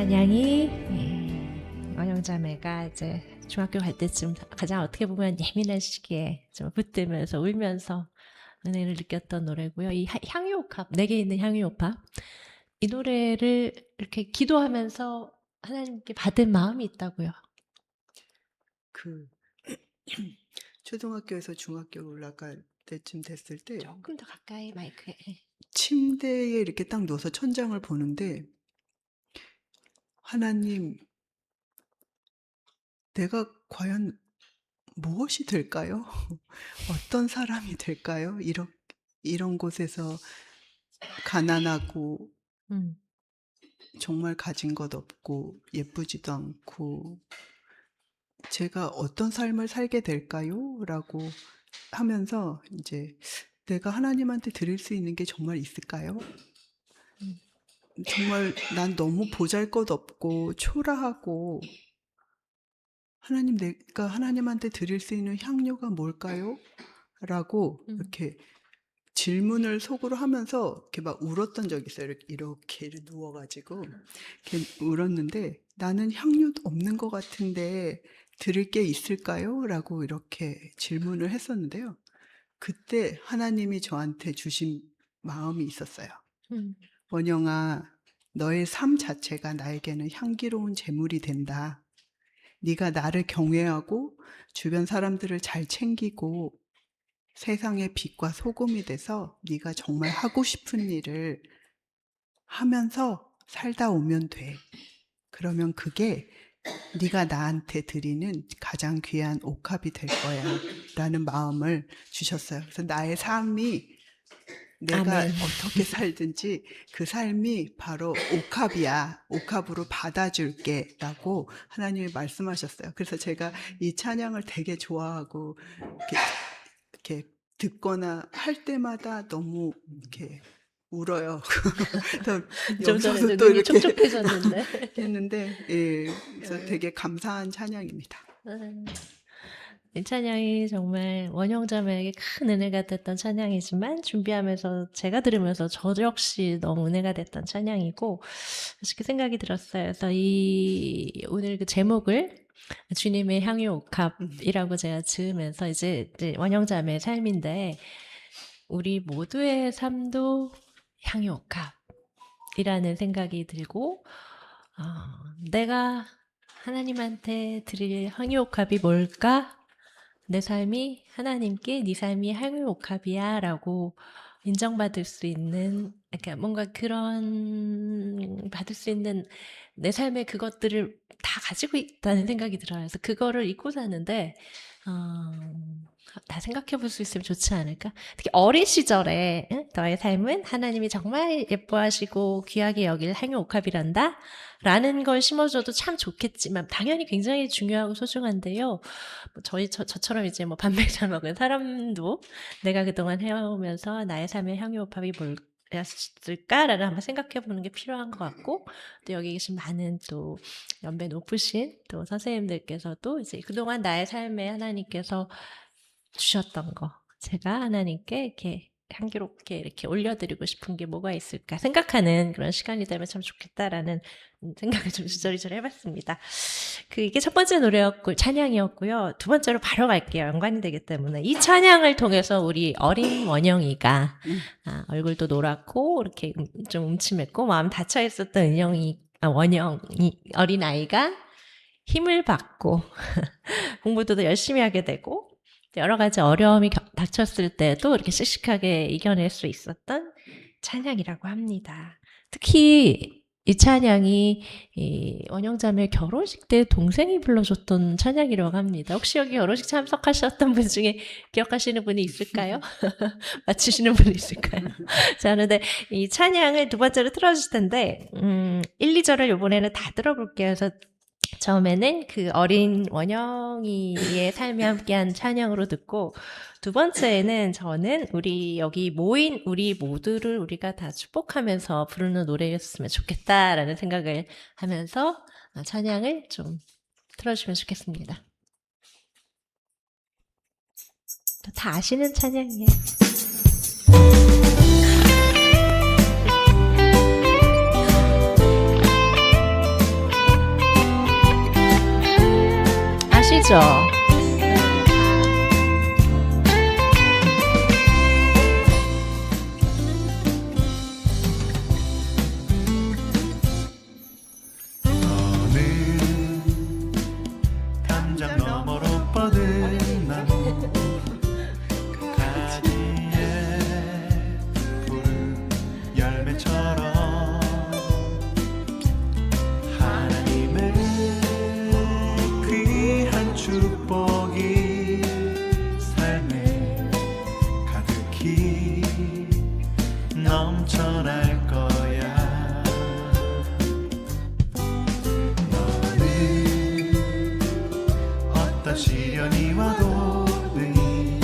찬양이 원영자매가 이제 중학교 갈 때쯤 가장 어떻게 보면 예민한 시기에 좀 붙들면서 울면서 은혜를 느꼈던 노래고요. 이 향유옥합, 내게 있는 향유옥합, 이 노래를 이렇게 기도하면서 하나님께 받은 마음이 있다고요. 그 초등학교에서 중학교 올라갈 때쯤 됐을 때 조금 더 가까이 마이크에. 침대에 이렇게 딱 누워서 천장을 보는데 하나님, 내가 과연 무엇이 될까요? 어떤 사람이 될까요? 이런 곳에서 가난하고 정말 가진 것 없고 예쁘지도 않고 제가 어떤 삶을 살게 될까요? 라고 하면서 이제 내가 하나님한테 드릴 수 있는 게 정말 있을까요? 정말 난 너무 보잘것없고 초라하고 하나님, 내가 하나님한테 드릴 수 있는 향료가 뭘까요? 라고 이렇게 질문을 속으로 하면서 이렇게 막 울었던 적이 있어요. 이렇게 누워가지고 이렇게 울었는데 나는 향료도 없는 것 같은데 드릴 게 있을까요? 라고 이렇게 질문을 했었는데요. 그때 하나님이 저한테 주신 마음이 있었어요. 원영아, 너의 삶 자체가 나에게는 향기로운 제물이 된다. 네가 나를 경외하고 주변 사람들을 잘 챙기고 세상의 빛과 소금이 돼서 네가 정말 하고 싶은 일을 하면서 살다 오면 돼. 그러면 그게 네가 나한테 드리는 가장 귀한 옥합이 될 거야 라는 마음을 주셨어요. 그래서 나의 삶이 내가 아멘. 어떻게 살든지 그 삶이 바로 옥합이야. 옥합으로 받아줄게 라고 하나님이 말씀하셨어요. 그래서 제가 이 찬양을 되게 좋아하고 이렇게 듣거나 할 때마다 너무 이렇게 울어요. 좀 전에도 여기서도 또 눈이 이렇게 촉촉해졌는데. 했는데, 예, 그래서 되게 감사한 찬양입니다. 이 찬양이 정말 원영자매에게 큰 은혜가 됐던 찬양이지만 준비하면서 제가 들으면서 저 역시 너무 은혜가 됐던 찬양이고 그렇게 생각이 들었어요. 그래서 오늘 그 제목을 주님의 향유옥합이라고 제가 지으면서 이제 원영자매의 삶인데 우리 모두의 삶도 향유옥합이라는 생각이 들고 내가 하나님한테 드릴 향유옥합이 뭘까? 내 삶이 하나님께 네 삶이 향유옥합이야 라고 인정받을 수 있는 그러니까 뭔가 그런 받을 수 있는 내 삶의 그것들을 다 가지고 있다는 생각이 들어요. 그래서 그거를 잊고 사는데 다 생각해 볼 수 있으면 좋지 않을까? 특히 어린 시절에 너의 삶은 하나님이 정말 예뻐하시고 귀하게 여길 향유옥합이란다 라는 걸 심어줘도 참 좋겠지만 당연히 굉장히 중요하고 소중한데요. 저처럼 이제 뭐 반백살 먹은 사람도 내가 그동안 해오면서 나의 삶의 향유옥합이 뭐였을까라는 한번 생각해 보는 게 필요한 것 같고 또 여기 계신 많은 또 연배 높으신 또 선생님들께서도 이제 그동안 나의 삶에 하나님께서 주셨던 거 제가 하나님께 이렇게 향기롭게 이렇게 올려드리고 싶은 게 뭐가 있을까 생각하는 그런 시간이 되면 참 좋겠다라는 생각을 좀 주저리저리 해봤습니다. 이게 첫 번째 노래였고 찬양이었고요. 두 번째로 바로 갈게요. 연관이 되기 때문에 이 찬양을 통해서 우리 어린 원영이가 얼굴도 노랗고 이렇게 좀 움츠맸고 마음 닫혀 있었던 원영이 어린아이가 힘을 받고 공부도 더 열심히 하게 되고 여러 가지 어려움이 닥쳤을 때도 이렇게 씩씩하게 이겨낼 수 있었던 찬양이라고 합니다. 특히 이 찬양이 원영자매 결혼식 때 동생이 불러줬던 찬양이라고 합니다. 혹시 여기 결혼식 참석하셨던 분 중에 기억하시는 분이 있을까요? 맞추시는 분이 있을까요? 자, 그런데 이 찬양을 두 번째로 틀어주실 텐데 1, 2절을 이번에는 다 들어볼게요. 그래서 처음에는 그 어린 원영이의 삶에 함께한 찬양으로 듣고 두 번째에는 저는 우리 여기 모인 우리 모두를 우리가 다 축복하면서 부르는 노래였으면 좋겠다라는 생각을 하면서 찬양을 좀 틀어주시면 좋겠습니다. 다 아시는 찬양이에요. 그쵸? 너는 담장 너머로 뻗은 나무 가지에 푸른 열매처럼 하나님의 귀한 축복이 삶에 가득히 넘쳐날 거야. 너는 어떤 시련이 와도 능히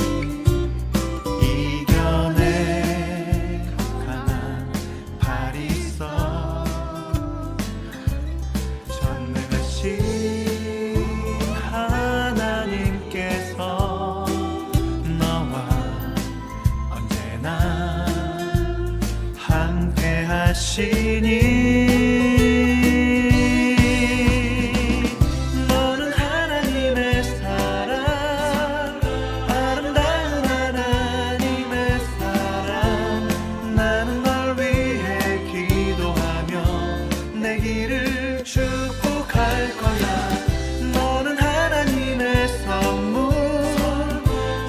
이겨내 강한 발이 있어. 전능하신 하나님께서 너와 언제나 함께 하시니 너는 하나님의 사랑, 아름다운 하나님의 사랑. 나는 널 위해 기도하며 내 길을 축복할 거야. 너는 하나님의 선물,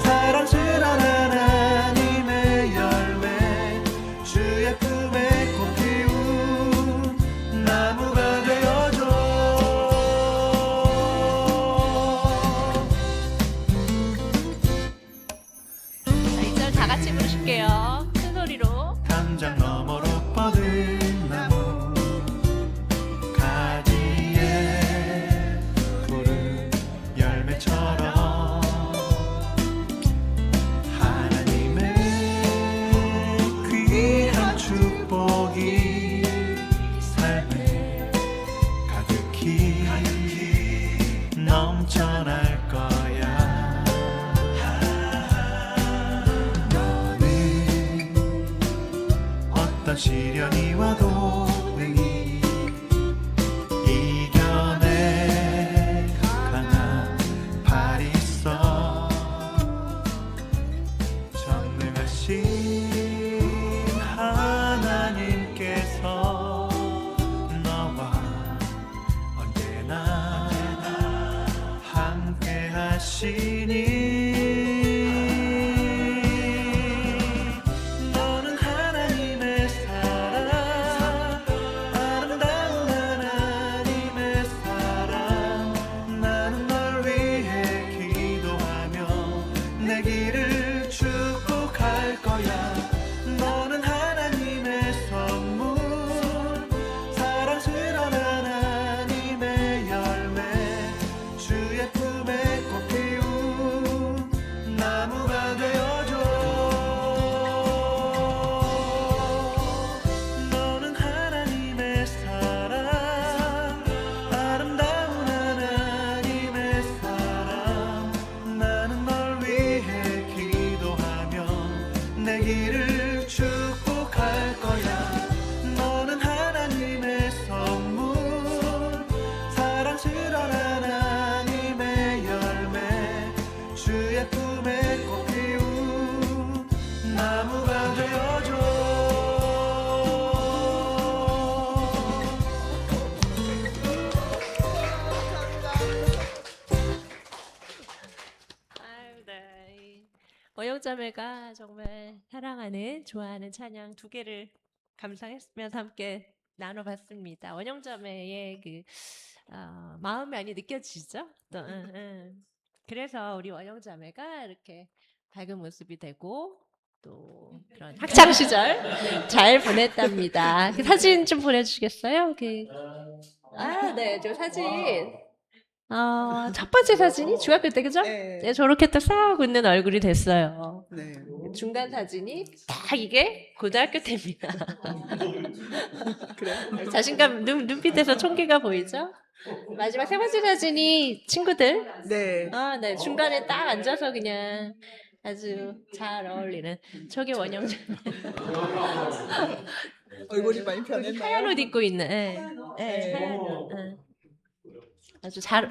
사랑스러운 하나님의 열매, 주의 품에 꽃 피운 나무가 되어줘. 자, 2절 다 같이 부르실게요. 큰 소리로. 담장 너머로 뻗은 나무 가지에 푸른 열매처럼 하나님의 귀한 축복이 삶에 가득히 넘쳐날 거야. 너는 어떤 시련이 와도 능히 이겨내 강한 발이 있어. 전능하신 하나님께서 너와 언제나 함께 하시니 너는 하나님의 사랑, 아름다운 하나님의 사랑. 나는 널 위해 기도하며 내 길을 축복할 거야. 너는 하나님의 선물, 사랑스러운 하나님의 열매, 주의 품에 꽃 피운 나무가 되어줘. 너는 하나님의 사랑, 아름다운 하나님의 사랑. 나는 널 위해 기도하며 내 길을 축복할 거야. 너는 하나님의 선물, 사랑스러운 하나님의 열매, 주의 품에 꽃 피운 나무가 되어줘. 아유, 네. 원영자매가 정말 사랑하는, 좋아하는 찬양 두 개를 감상했으면서 함께 나눠봤습니다. 원영자매의 그 마음이 많이 느껴지죠? 또, 그래서 우리 원영자매가 이렇게 밝은 모습이 되고 또 그런 학창 시절 잘 보냈답니다. 그 사진 좀 보내주시겠어요? 네, 저 사진. 첫 번째 사진이 중학교 때, 그죠? 네. 네, 저렇게 딱 싸우고 있는 얼굴이 됐어요. 네. 중간 사진이 딱 이게 고등학교 때입니다. 그래. 자신감, 눈빛에서 총기가 보이죠? 마지막 세 번째 사진이 친구들. 네. 네, 중간에 딱 앉아서 그냥 아주 잘 어울리는 저게 원영자. 얼굴이 많이 하얀 변했나요? 옷 입고 있는. 예. 네. 하얀 옷. 아주 잘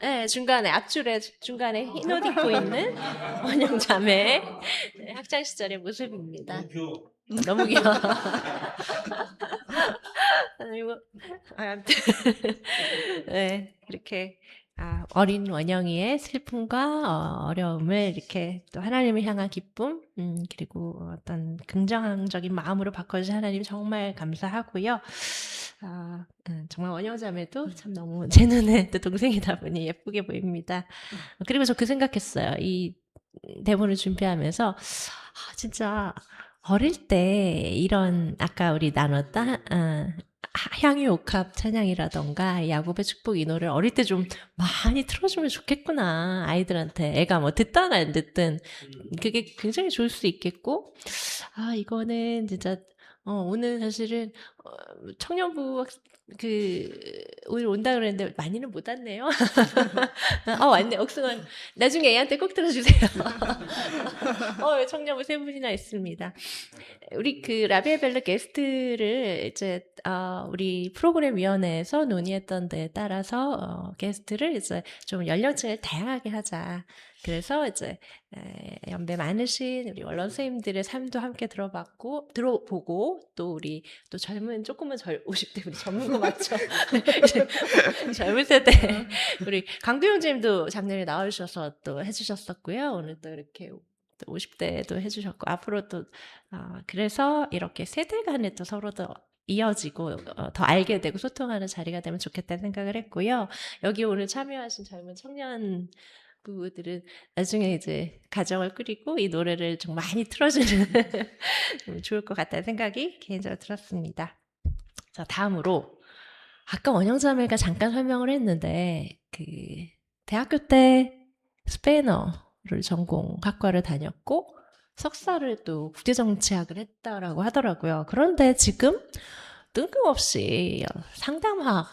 네, 중간에 앞줄에 중간에 흰 옷 입고 있는 원영자매 학창 시절의 모습입니다. 너무 귀여워. 아이고, 아무튼 네, 이렇게 어린 원영이의 슬픔과 어려움을 이렇게 또 하나님을 향한 기쁨, 그리고 어떤 긍정적인 마음으로 바꿔주신 하나님 정말 감사하고요. 정말 원영자매도 참 너무 제 눈에 또 동생이다 보니 예쁘게 보입니다. 그리고 저 그 생각했어요. 이 대본을 준비하면서 진짜 어릴 때 이런 아까 우리 나눴다 향유 옥합 찬양이라던가 야곱의 축복 이 노래를 어릴 때 좀 많이 틀어주면 좋겠구나 아이들한테. 애가 뭐 듣든 안 듣든 그게 굉장히 좋을 수 있겠고 이거는 진짜 오늘 사실은 청년부 오늘 온다 그랬는데 많이는 못 왔네요. 왔네. 옥승원 나중에 애한테 꼭 들어주세요. 청년부 3분이나 있습니다. 우리 라비에벨르 게스트를 이제 우리 프로그램 위원회에서 논의했던 데에 따라서 게스트를 이제 좀 연령층을 다양하게 하자. 그래서 이제 연배 많으신 우리 원로 선생님들의 삶도 함께 들어보고 또 우리 또 젊은 조금은 50대 우리 젊은 거 맞죠? 젊은 세대 우리 강두영 선생님도 작년에 나와주셔서 또 해주셨었고요. 오늘 또 이렇게 또 50대도 해주셨고 앞으로 또 그래서 이렇게 세대 간에 또 서로 더 이어지고 더 알게 되고 소통하는 자리가 되면 좋겠다는 생각을 했고요. 여기 오늘 참여하신 젊은 청년 부부들은 나중에 이제 가정을 꾸리고 이 노래를 좀 많이 틀어주는 좋을 것 같다는 생각이 개인적으로 들었습니다. 자, 다음으로 아까 원영자매가 잠깐 설명을 했는데 대학교 때 스페인어를 전공 학과를 다녔고 석사를 또 국제정치학을 했다라고 하더라고요. 그런데 지금 뜬금없이 상담학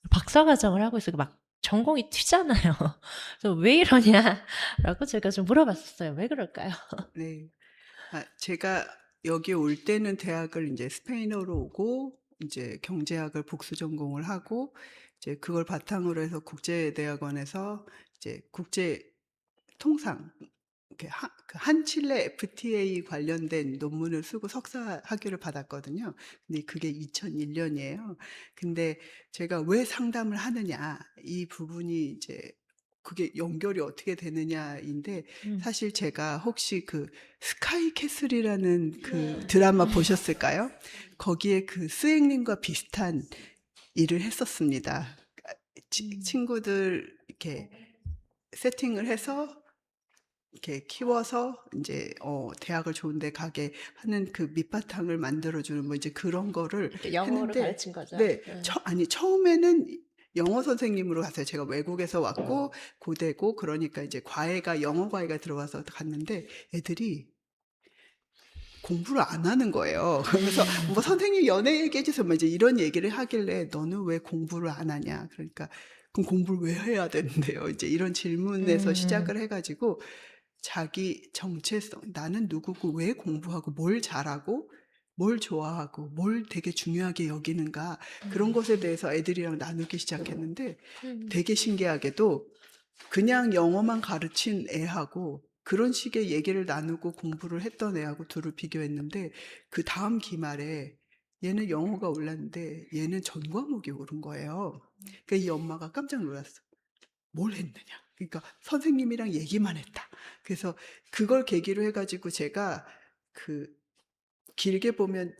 박사과정을 하고 있어요. 막 전공이 튀잖아요. 그래서 왜 이러냐라고 제가 좀 물어봤었어요. 왜 그럴까요? 네. 제가 여기 올 때는 대학을 이제 스페인어로 오고 이제 경제학을 복수 전공을 하고 이제 그걸 바탕으로 해서 국제대학원에서 이제 국제 통상 한칠레 FTA 관련된 논문을 쓰고 석사 학위를 받았거든요. 근데 그게 2001년이에요. 근데 제가 왜 상담을 하느냐 이 부분이 이제 그게 연결이 어떻게 되느냐인데 사실 제가 혹시 스카이 캐슬이라는 드라마 보셨을까요? 거기에 스앵님과 비슷한 일을 했었습니다. 친구들 이렇게 세팅을 해서 이렇게 키워서 이제 대학을 좋은 데 가게 하는 밑바탕을 만들어주는 뭐 이제 그런 거를 영어로 했는데 가르친 거죠. 네. 처음에는 영어 선생님으로 갔어요. 제가 외국에서 왔고 고대고 그러니까 이제 영어 과외가 들어와서 갔는데 애들이 공부를 안 하는 거예요. 그러면서 뭐 선생님 연애 얘기해 주세요. 뭐 이제 이런 얘기를 하길래 너는 왜 공부를 안 하냐. 그러니까 그럼 공부를 왜 해야 되는데요. 이제 이런 질문에서 시작을 해가지고 자기 정체성, 나는 누구고 왜 공부하고 뭘 잘하고 뭘 좋아하고 뭘 되게 중요하게 여기는가 그런 것에 대해서 애들이랑 나누기 시작했는데 되게 신기하게도 그냥 영어만 가르친 애하고 그런 식의 얘기를 나누고 공부를 했던 애하고 둘을 비교했는데 그 다음 기말에 얘는 영어가 올랐는데 얘는 전 과목이 오른 거예요. 그러니까 이 엄마가 깜짝 놀랐어. 뭘 했느냐. 그러니까 선생님이랑 얘기만 했다. 그래서 그걸 계기로 해가지고 제가 길게 보면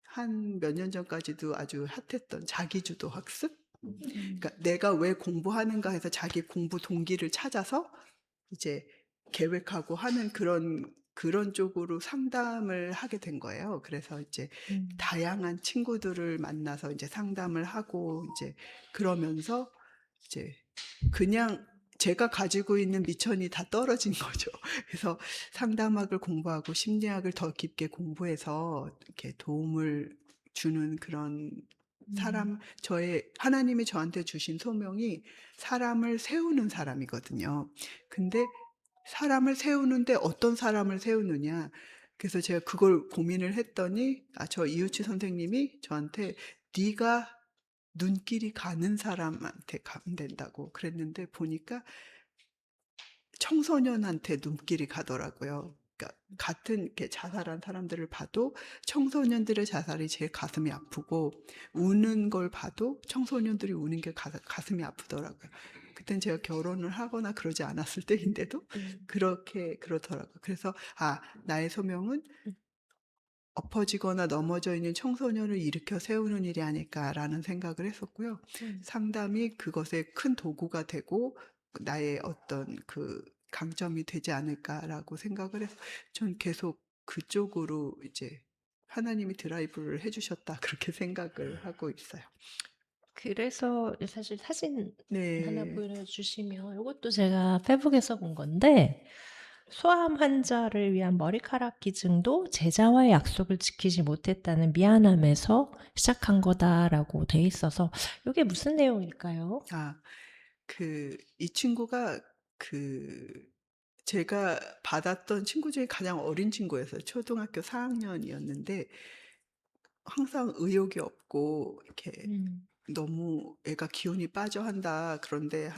한 몇 년 전까지도 아주 핫했던 자기주도 학습? 그러니까 내가 왜 공부하는가 해서 자기 공부 동기를 찾아서 이제 계획하고 하는 그런 쪽으로 상담을 하게 된 거예요. 그래서 이제 다양한 친구들을 만나서 이제 상담을 하고 이제 그러면서 이제 그냥 제가 가지고 있는 미천이 다 떨어진 거죠. 그래서 상담학을 공부하고 심리학을 더 깊게 공부해서 이렇게 도움을 주는 그런 하나님이 저한테 주신 소명이 사람을 세우는 사람이거든요. 근데 사람을 세우는데 어떤 사람을 세우느냐. 그래서 제가 그걸 고민을 했더니 저 이우치 선생님이 저한테 네가 눈길이 가는 사람한테 가면 된다고 그랬는데 보니까 청소년한테 눈길이 가더라고요. 그러니까 같은 이렇게 자살한 사람들을 봐도 청소년들의 자살이 제일 가슴이 아프고 우는 걸 봐도 청소년들이 우는 게 가슴이 아프더라고요. 그땐 제가 결혼을 하거나 그러지 않았을 때인데도 그렇게 그러더라고요. 그래서 나의 소명은 엎어지거나 넘어져 있는 청소년을 일으켜 세우는 일이 아닐까라는 생각을 했었고요. 상담이 그것의 큰 도구가 되고 나의 어떤 그 강점이 되지 않을까라고 생각을 해서 전 계속 그쪽으로 이제 하나님이 드라이브를 해주셨다 그렇게 생각을 하고 있어요. 그래서 사실 사진 하나 네. 보여주시면 이것도 제가 페북에서 본 건데 소아암 환자를 위한 머리카락 기증도 제자와의 약속을 지키지 못했다는 미안함에서 시작한 거다라고 돼 있어서 이게 무슨 내용일까요? 이 친구가 제가 받았던 친구 중에 가장 어린 친구였어요. 초등학교 4학년이었는데 항상 의욕이 없고 이렇게 너무 애가 기운이 빠져 한다. 그런데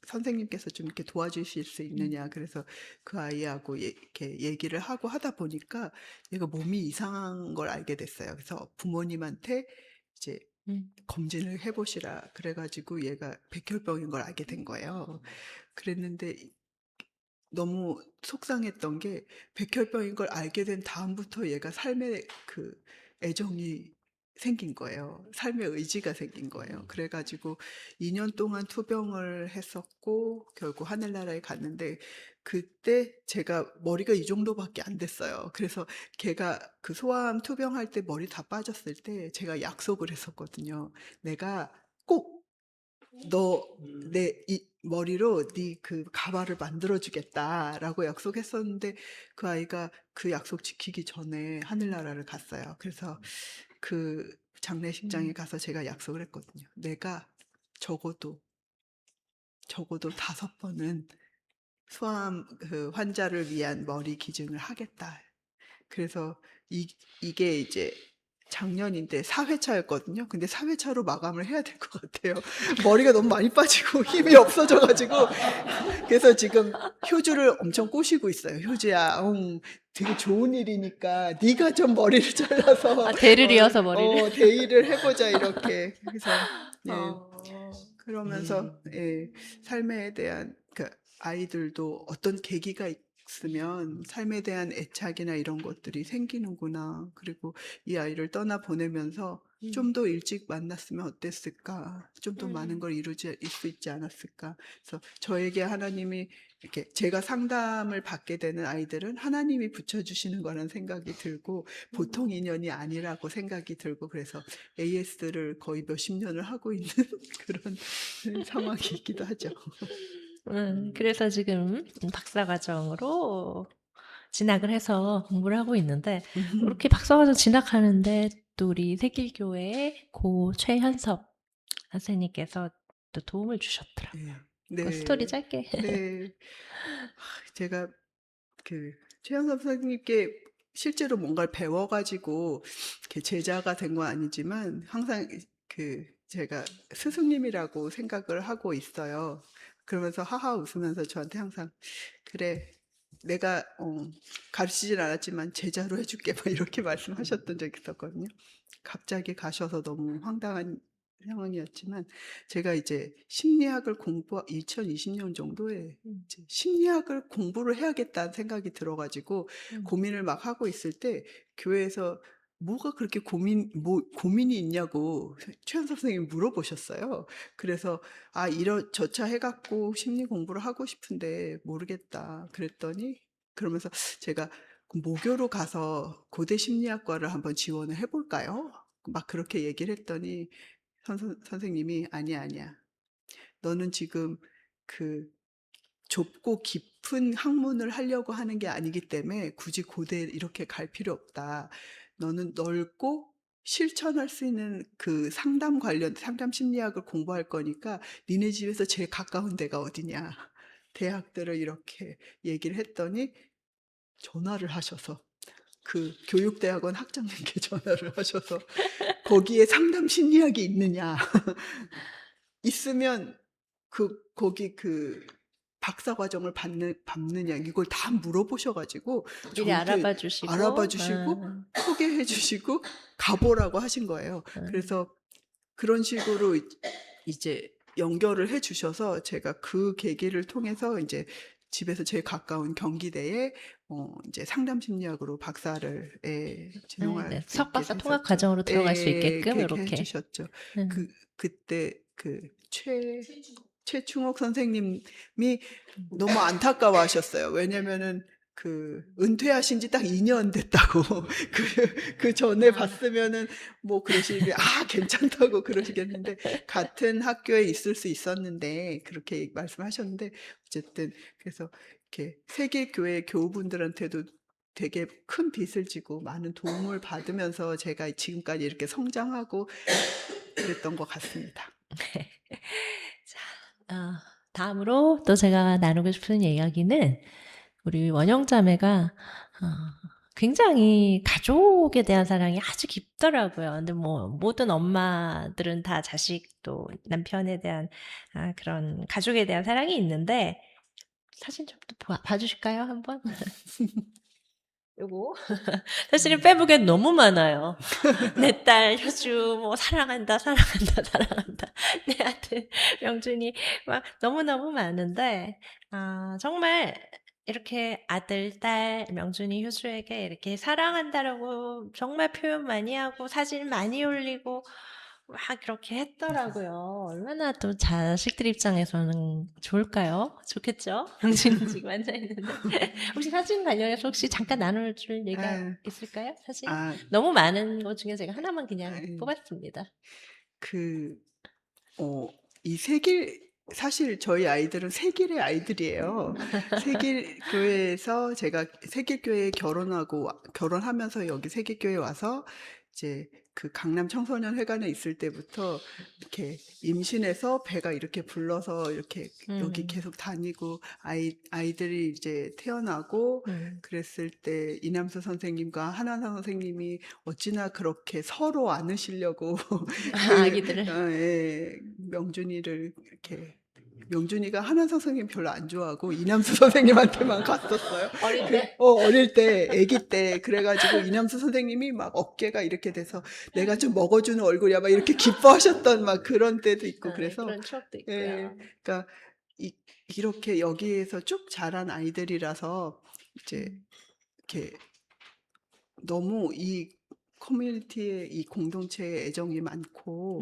선생님께서 좀 이렇게 도와주실 수 있느냐. 그래서 그 아이하고 이렇게 얘기를 하고 하다 보니까 얘가 몸이 이상한 걸 알게 됐어요. 그래서 부모님한테 이제 검진을 해보시라. 그래가지고 얘가 백혈병인 걸 알게 된 거예요. 그랬는데 너무 속상했던 게 백혈병인 걸 알게 된 다음부터 얘가 삶에 그 애정이 생긴 거예요. 삶의 의지가 생긴 거예요. 그래가지고 2년 동안 투병을 했었고 결국 하늘나라에 갔는데 그때 제가 머리가 이 정도밖에 안 됐어요. 그래서 걔가 그 소아암 투병할 때 머리 다 빠졌을 때 제가 약속을 했었거든요. 내가 꼭 너 내 이 머리로 네 그 가발을 만들어 주겠다라고 약속했었는데 그 아이가 그 약속 지키기 전에 하늘나라를 갔어요. 그래서 그 장례식장에 가서 제가 약속을 했거든요. 내가 적어도 5번은 소아암 그 환자를 위한 머리 기증을 하겠다. 그래서 이게 이제 작년인데 4회차였거든요. 근데 4회차로 마감을 해야 될 것 같아요. 머리가 너무 많이 빠지고 힘이 없어져 가지고 그래서 지금 효주를 엄청 꼬시고 있어요. 효주야, 되게 좋은 일이니까 네가 좀 머리를 잘라서 대를 이어서 머리를. 대의를 해보자 이렇게. 그래서 예. 어. 그러면서 삶에 대한 아이들도 어떤 계기가 있으면 삶에 대한 애착이나 이런 것들이 생기는구나. 그리고 이 아이를 떠나 보내면서 좀 더 일찍 만났으면 어땠을까? 좀 더 많은 걸 이룰 수 있지 않았을까? 그래서 저에게 하나님이 이렇게 제가 상담을 받게 되는 아이들은 하나님이 붙여주시는 거라는 생각이 들고 보통 인연이 아니라고 생각이 들고 그래서 AS를 거의 몇십 년을 하고 있는 그런 상황이기도 하죠. 그래서 지금 박사과정으로 진학을 해서 공부를 하고 있는데 이렇게 박사과정 진학하는데 또 우리 새길교회의 고 최현섭 선생님께서 또 도움을 주셨더라고요. 그 스토리 짧게. 네. 제가 최현섭 선생님께 실제로 뭔가를 배워가지고 이렇게 제자가 된 건 아니지만 항상 제가 스승님이라고 생각을 하고 있어요. 그러면서 하하 웃으면서 저한테 항상 그래 내가 가르치진 않았지만 제자로 해줄게 막 이렇게 말씀하셨던 적이 있었거든요. 갑자기 가셔서 너무 황당한 상황이었지만 제가 이제 심리학을 2020년 정도에 이제 심리학을 공부를 해야겠다는 생각이 들어가지고 고민을 막 하고 있을 때 교회에서 뭐가 그렇게 고민이 있냐고 최현섭 선생님이 물어보셨어요. 그래서 저차 해갖고 심리 공부를 하고 싶은데 모르겠다. 그랬더니 그러면서 제가 모교로 가서 고대 심리학과를 한번 지원을 해볼까요? 막 그렇게 얘기를 했더니 선생님이 아니야. 너는 지금 좁고 깊은 학문을 하려고 하는 게 아니기 때문에 굳이 고대 이렇게 갈 필요 없다. 너는 넓고 실천할 수 있는 상담 심리학을 공부할 거니까 니네 집에서 제일 가까운 데가 어디냐. 대학들을 이렇게 얘기를 했더니 전화를 하셔서 교육대학원 학장님께 전화를 하셔서 거기에 상담 심리학이 있느냐. 있으면 거기 박사 과정을 받느냐 이걸 다 물어보셔 가지고 미리 저한테 알아봐 주시고. 알아봐 주시고 소개해 주시고 가보라고 하신 거예요. 그래서 그런 식으로 이제 연결을 해 주셔서 제가 그 계기를 통해서 이제 집에서 제일 가까운 경기대에 이제 상담 심리학으로 박사를 진용할 네, 수 있게 석박사 통합 됐었죠. 과정으로 들어갈 수 있게끔 그렇게 이렇게. 해주셨죠. 음. 그때 최충옥 선생님이 너무 안타까워하셨어요. 왜냐면은 은퇴하신 지 딱 2년 됐다고. 그 전에 봤으면은 뭐 그러시길, 괜찮다고 그러시겠는데, 같은 학교에 있을 수 있었는데, 그렇게 말씀하셨는데, 어쨌든, 그래서 이렇게 세계교회 교우분들한테도 되게 큰 빚을 지고 많은 도움을 받으면서 제가 지금까지 이렇게 성장하고 그랬던 것 같습니다. 자, 다음으로 또 제가 나누고 싶은 이야기는 우리 원영자매가 굉장히 가족에 대한 사랑이 아주 깊더라고요. 근데 뭐 모든 엄마들은 다 자식 또 남편에 대한 그런 가족에 대한 사랑이 있는데 사진 좀 또 봐주실까요? 한번? 요거 사실은 페북에 너무 많아요. 내 딸 효주 뭐 사랑한다 사랑한다 내 아들 명준이 막 너무너무 많은데 정말 이렇게 아들 딸 명준이 효주에게 이렇게 사랑한다라고 정말 표현 많이 하고 사진 많이 올리고 막 그렇게 했더라고요. 얼마나 또 자식들 입장에서는 좋을까요? 좋겠죠? 명준이 지금 앉아 있는데 혹시 사진 관련해서 혹시 잠깐 나눌 얘기가 아, 있을까요? 사진? 아, 너무 많은 것 중에 제가 하나만 그냥 아이. 뽑았습니다. 이 사실 저희 아이들은 세길의 아이들이에요. 세길교회에서 제가 세길교회에 결혼하면서 여기 세길교회에 와서 이제 강남 청소년 회관에 있을 때부터 이렇게 임신해서 배가 이렇게 불러서 이렇게 여기 계속 다니고 아이들이 이제 태어나고 그랬을 때 이남수 선생님과 한한상 선생님이 어찌나 그렇게 서로 안으시려고 아기들을. 명준이를 이렇게 명준이가 한한상 선생님 별로 안 좋아하고 이남수 선생님한테만 갔었어요. 어릴 때? 어릴 때, 아기 때. 그래가지고 이남수 선생님이 막 어깨가 이렇게 돼서 내가 좀 먹어주는 얼굴이야. 막 이렇게 기뻐하셨던 막 그런 때도 있고 그래서. 그런 추억도 있고요. 그러니까 이렇게 여기에서 쭉 자란 아이들이라서 이제 이렇게 너무 이 커뮤니티에 이 공동체에 애정이 많고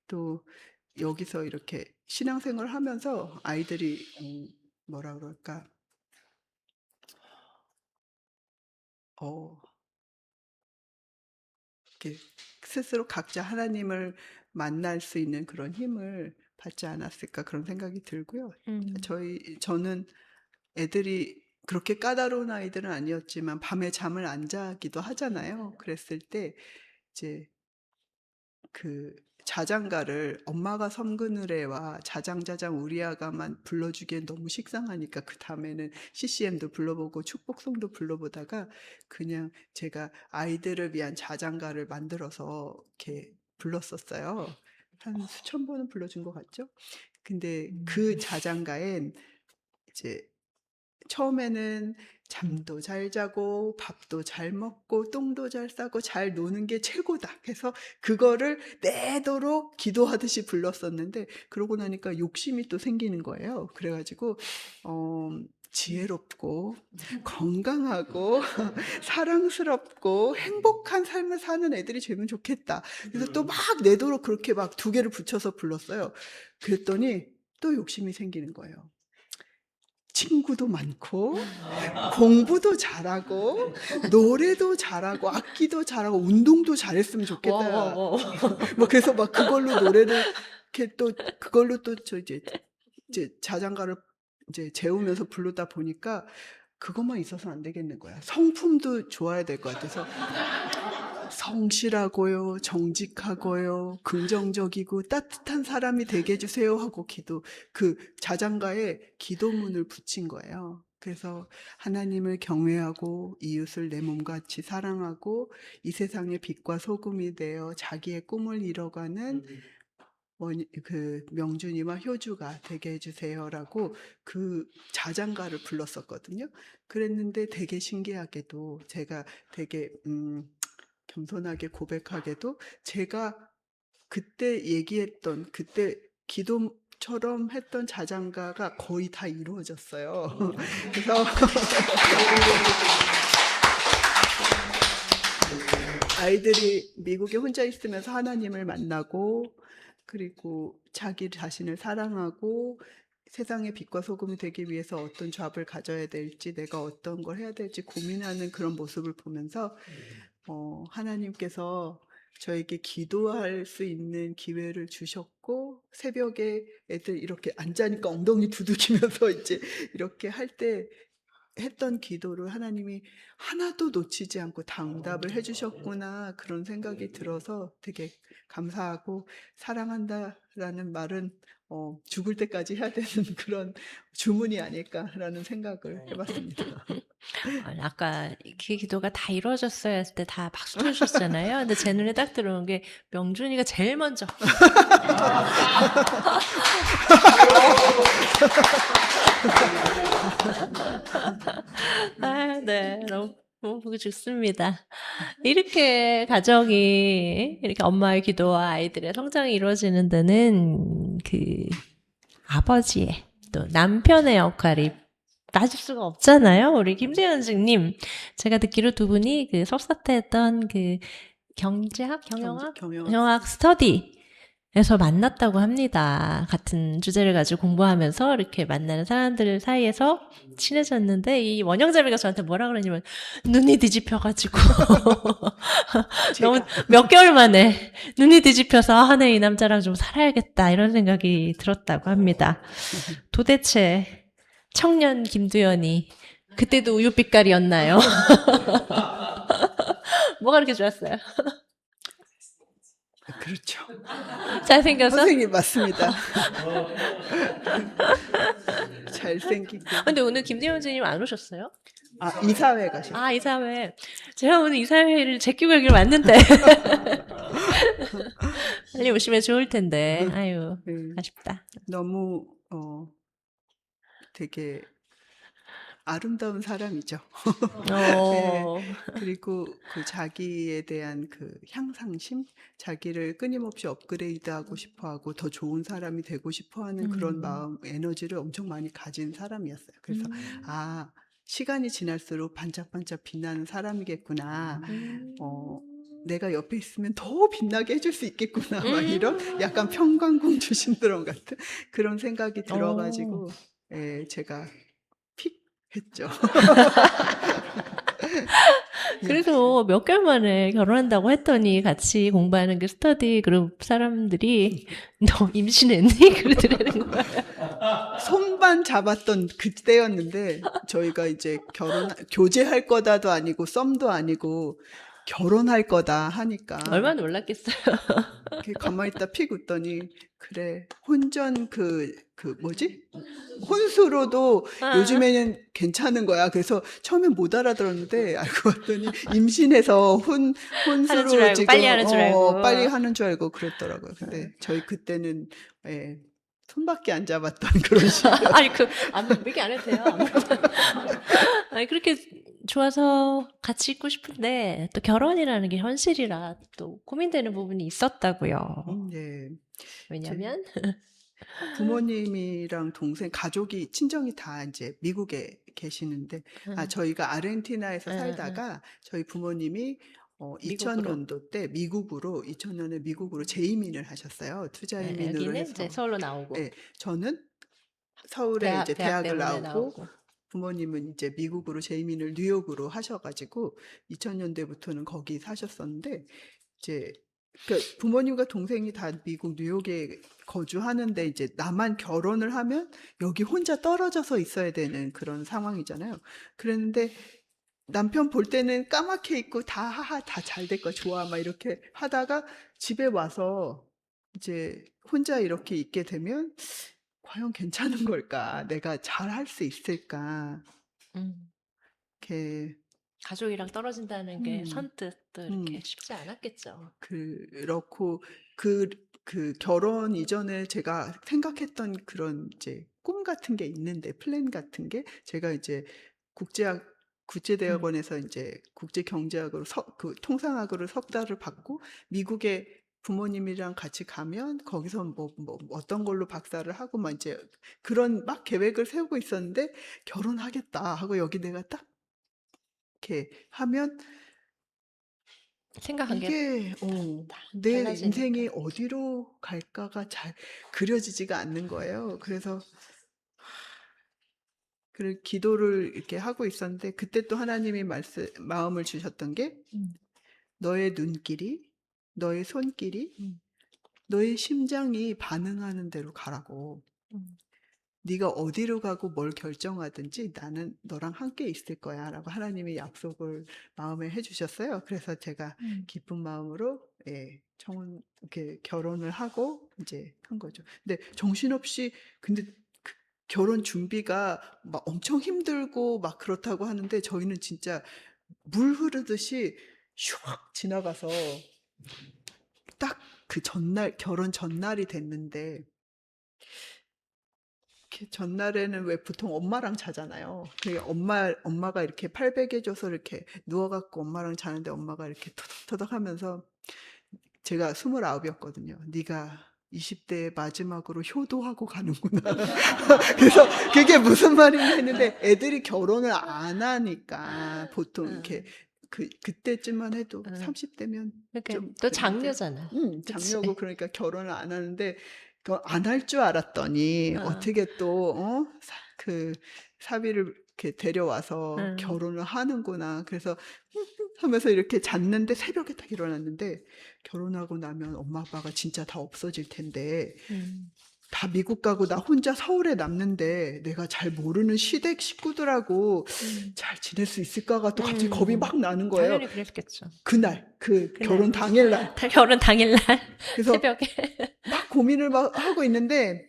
또 여기서 이렇게 신앙생활을 하면서 아이들이 뭐라 그럴까 이렇게 스스로 각자 하나님을 만날 수 있는 그런 힘을 받지 않았을까 그런 생각이 들고요. 저는 애들이 그렇게 까다로운 아이들은 아니었지만 밤에 잠을 안 자기도 하잖아요. 그랬을 때 이제 자장가를 엄마가 섬그느레와 자장자장 우리아가만 불러주기엔 너무 식상하니까 그 다음에는 CCM도 불러보고 축복송도 불러보다가 그냥 제가 아이들을 위한 자장가를 만들어서 이렇게 불렀었어요. 한 수천 번은 불러준 것 같죠? 근데 그 자장가엔 이제 처음에는 잠도 잘 자고 밥도 잘 먹고 똥도 잘 싸고 잘 노는 게 최고다 해서 그거를 내도록 기도하듯이 불렀었는데 그러고 나니까 욕심이 또 생기는 거예요. 그래가지고 지혜롭고 건강하고 사랑스럽고 행복한 삶을 사는 애들이 되면 좋겠다. 그래서 또 막 내도록 그렇게 막 2개를 붙여서 불렀어요. 그랬더니 또 욕심이 생기는 거예요. 친구도 많고 공부도 잘하고 노래도 잘하고 악기도 잘하고 운동도 잘했으면 좋겠다. 뭐 그래서 막 그걸로 노래를 이렇게 또 그걸로 또 이제 자장가를 이제 재우면서 부르다 보니까 그것만 있어서는 안 되겠는 거야. 성품도 좋아야 될 것 같아서 성실하고요, 정직하고요, 긍정적이고 따뜻한 사람이 되게 해주세요 하고 자장가에 기도문을 붙인 거예요. 그래서 하나님을 경외하고 이웃을 내 몸과 같이 사랑하고 이 세상의 빛과 소금이 되어 자기의 꿈을 이뤄가는 그 명준이와 효주가 되게 해주세요라고 그 자장가를 불렀었거든요. 그랬는데 되게 신기하게도 제가 되게 겸손하게 고백하게도 제가 그때 얘기했던 그때 기도처럼 했던 자장가가 거의 다 이루어졌어요. 그래서 아이들이 미국에 혼자 있으면서 하나님을 만나고 그리고 자기 자신을 사랑하고 세상의 빛과 소금이 되기 위해서 어떤 잡을 가져야 될지 내가 어떤 걸 해야 될지 고민하는 그런 모습을 보면서 하나님께서 저에게 기도할 수 있는 기회를 주셨고 새벽에 애들 이렇게 앉아니까 엉덩이 두들기면서 이제 이렇게 할 때 했던 기도를 하나님이 하나도 놓치지 않고 다 응답을 해주셨구나 그런 생각이 들어서 되게 감사하고 사랑한다라는 말은 죽을 때까지 해야 되는 그런 주문이 아닐까라는 생각을 해봤습니다. 아까 그 기도가 다 이루어졌어요 했을 때 다 박수 쳐주셨잖아요. 근데 제 눈에 딱 들어온 게 명준이가 제일 먼저. 아, 네. 너무 보기 좋습니다. 이렇게 가정이, 이렇게 엄마의 기도와 아이들의 성장이 이루어지는 데는 그 아버지의 또 남편의 역할이 빠질 수가 없잖아요. 우리 김재현 선생님. 제가 듣기로 두 분이 그 석사 때 했던 그 경제학, 경영학 스터디에서 만났다고 합니다. 같은 주제를 가지고 공부하면서 이렇게 만나는 사람들 사이에서 친해졌는데 이 원영자매가 저한테 뭐라 그러냐면 눈이 뒤집혀가지고 너무 몇 개월 만에 눈이 뒤집혀서 아, 네, 이 남자랑 좀 살아야겠다 이런 생각이 들었다고 합니다. 도대체 청년 김두연이 그때도 우유빛깔이었나요? 뭐가 그렇게 좋았어요? 그렇죠. 잘생겨서? 선생님 맞습니다. 잘생기고. 근데 오늘 김재현 선생님 안 오셨어요? 이사회 가셨어요. 아, 이사회. 제가 오늘 이사회를 제끼고 여기로 왔는데. 빨리 오시면 좋을 텐데. 아유, 네, 아쉽다. 너무 되게 아름다운 사람이죠. 어, 그리고 그 자기에 대한 그 향상심, 자기를 끊임없이 업그레이드하고 싶어하고 더 좋은 사람이 되고 싶어하는 그런 마음, 에너지를 엄청 많이 가진 사람이었어요. 그래서 시간이 지날수록 반짝반짝 빛나는 사람이겠구나. 내가 옆에 있으면 더 빛나게 해줄 수 있겠구나. 막 이런 약간 평강공주 신드롬 같은 그런 생각이 들어가지고 제가 픽 했죠. 그래서 몇 개월 만에 결혼한다고 했더니 같이 공부하는 그 스터디 그룹 사람들이 너 임신했니? 그러더라는 거예요. 손만 잡았던 그때였는데 저희가 이제 교제할 거다도 아니고 썸도 아니고 결혼할 거다 하니까 얼마나 놀랐겠어요. 이렇게 가만히 있다 픽 웃더니 그래 혼전 뭐지? 혼수로도 요즘에는 괜찮은 거야. 그래서 처음에 못 알아들었는데 알고 봤더니 임신해서 하는 줄 혼수로 알고, 지금 빨리 하는 줄 알고. 빨리 하는 줄 알고 그랬더라고요. 근데 저희 그때는 손밖에 안 잡았던 그런 시절. 아니, 얘기 안 해도 돼요. 아니, 그렇게 좋아서 같이 있고 싶은데, 또 결혼이라는 게 현실이라 또 고민되는 부분이 있었다고요. 네. 왜냐면, 부모님이랑 동생, 가족이, 친정이 다 이제 미국에 계시는데, 저희가 아르헨티나에서 살다가 저희 부모님이 2000년도 때 2000년에 미국으로 재이민을 하셨어요. 투자 이민으로 여기는 해서. 이제 서울로 나오고. 네, 저는 서울에 이제 대학 대학을 때문에 나오고 부모님은 이제 미국으로 재이민을 뉴욕으로 하셔가지고 2000년대부터는 거기 사셨었는데 이제 그러니까 부모님과 동생이 다 미국 뉴욕에 거주하는데 이제 나만 결혼을 하면 여기 혼자 떨어져서 있어야 되는 그런 상황이잖아요. 그랬는데 남편 볼 때는 까맣게 있고 다 잘 될 거야 좋아 막 이렇게 하다가 집에 와서 이제 혼자 이렇게 있게 되면 과연 괜찮은 걸까? 내가 잘 할 수 있을까? 음. 이렇게 가족이랑 떨어진다는 게 음, 선뜻 또 이렇게 음, 쉽지 않았겠죠. 그렇고 그 결혼 이전에 제가 생각했던 그런 이제 꿈 같은 게 있는데 플랜 같은 게 제가 이제 국제학 음. 국제대학원에서 이제 국제경제학으로 그 통상학으로 석사를 받고 미국에 부모님이랑 같이 가면 거기서 뭐 어떤 걸로 박사를 하고 막 이제 그런 막 계획을 세우고 있었는데 결혼하겠다 하고 여기 내가 딱 이렇게 하면 생각한 게 이게 내 달라지니까. 인생이 어디로 갈까가 잘 그려지지가 않는 거예요. 그래서 그 기도를 이렇게 하고 있었는데 그때 또 하나님이 마음을 주셨던 게 음. 너의 눈길이, 너의 손길이, 음. 너의 심장이 반응하는 대로 가라고. 음. 네가 어디로 가고 뭘 결정하든지 나는 너랑 함께 있을 거야라고 하나님이 약속을 마음에 해주셨어요. 그래서 제가 음. 기쁜 마음으로 이렇게 결혼을 하고 이제 한 거죠. 근데 정신없이 근데 그 결혼 준비가 막 엄청 힘들고 막 그렇다고 하는데 저희는 진짜 물 흐르듯이 슉 지나가서 딱 그 전날 결혼 전날이 됐는데 이렇게 전날에는 왜 보통 엄마랑 자잖아요. 그 엄마가 이렇게 팔베개줘서 이렇게 누워갖고 엄마랑 자는데 엄마가 이렇게 터덕터덕 하면서 제가 29이었거든요. 네가 20대 마지막으로 효도하고 가는구나. 그래서 그게 무슨 말이냐 했는데 애들이 결혼을 안 하니까 보통 이렇게 그때쯤만 해도 30대면 그러니까 좀 또 그랬는데 장녀잖아. 그치? 장녀고 그러니까 결혼을 안 하는데 안 할 줄 알았더니 어떻게 또 그 사비를 이렇게 데려와서 응. 결혼을 하는구나. 그래서 하면서 이렇게 잤는데 새벽에 딱 일어났는데 결혼하고 나면 엄마 아빠가 진짜 다 없어질 텐데 음. 다 미국 가고 나 혼자 서울에 남는데 내가 잘 모르는 시댁 식구들하고 잘 지낼 수 있을까가 또 갑자기 겁이 막 나는 거예요. 당연히 그랬겠죠. 그날 그 그날. 결혼 당일날. 결혼 당일날 그래서 새벽에. 막 고민을 막 하고 있는데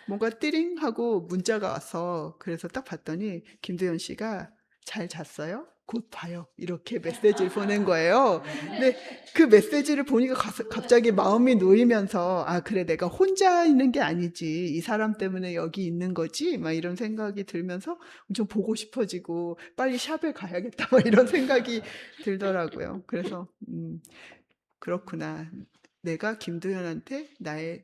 뭔가 띠링 하고 문자가 와서 그래서 딱 봤더니 김도연 씨가 잘 잤어요? 곧 봐요. 이렇게 메시지를 보낸 거예요. 근데 그 메시지를 보니까 갑자기 마음이 놓이면서 아 그래 내가 혼자 있는 게 아니지 이 사람 때문에 여기 있는 거지 막 이런 생각이 들면서 엄청 보고 싶어지고 빨리 샵에 가야겠다 막 이런 생각이 들더라고요. 그래서 그렇구나. 내가 김도연한테 나의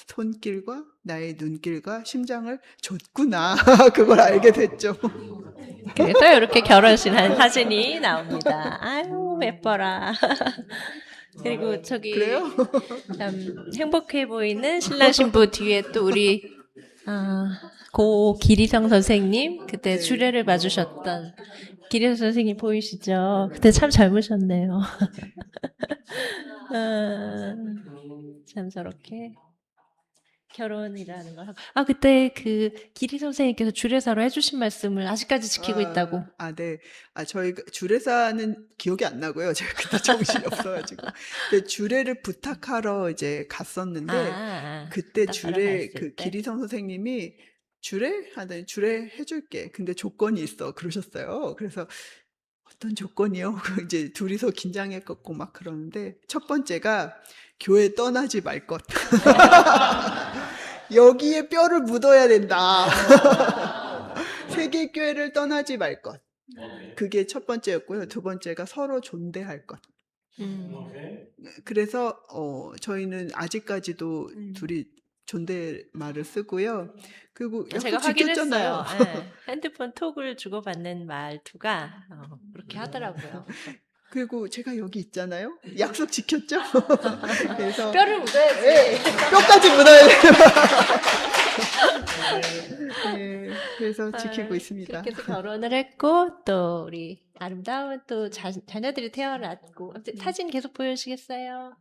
손길과 나의 눈길과 심장을 줬구나. 그걸 알게 됐죠. 그래서 이렇게 결혼식 한 사진이 나옵니다. 아유 예뻐라. 그리고 저기 그래요? 참 행복해 보이는 신랑 신부 뒤에 또 우리 고 기리성 선생님 그때 네. 주례를 봐주셨던 기리성 선생님 보이시죠? 그때 참 젊으셨네요. 참 저렇게 결혼이라는 걸 하고 그때 그 기리 선생님께서 주례사로 해주신 말씀을 아직까지 지키고 있다고. 네. 저희가 주례사는 기억이 안 나고요. 제가 그때 정신이 없어가지고. 근데 주례를 부탁하러 이제 갔었는데 그때 주례 그 기리성 선생님이 하더니 주례 해줄게. 근데 조건이 있어. 그러셨어요. 그래서 어떤 조건이요? 이제 둘이서 긴장했고 막 그러는데 첫 번째가 교회 떠나지 말 것. 여기에 뼈를 묻어야 된다. 세계교회를 떠나지 말 것. 그게 첫 번째였고요. 두 번째가 서로 존대할 것. 그래서 저희는 아직까지도 둘이 존댓말을 쓰고요. 그리고 제가 약속 지켰잖아요. 확인했어요. 네. 핸드폰 톡을 주고받는 말투가 그렇게 하더라고요. 그리고 제가 여기 있잖아요. 약속 지켰죠? 그래서 뼈를 묻어야지. 뼈까지 묻어야 돼요. 네, 그래서 지키고 있습니다. 그렇게 해서 결혼을 했고 또 우리 아름다운 또 자녀들이 태어났고 사진 계속 보여주시겠어요?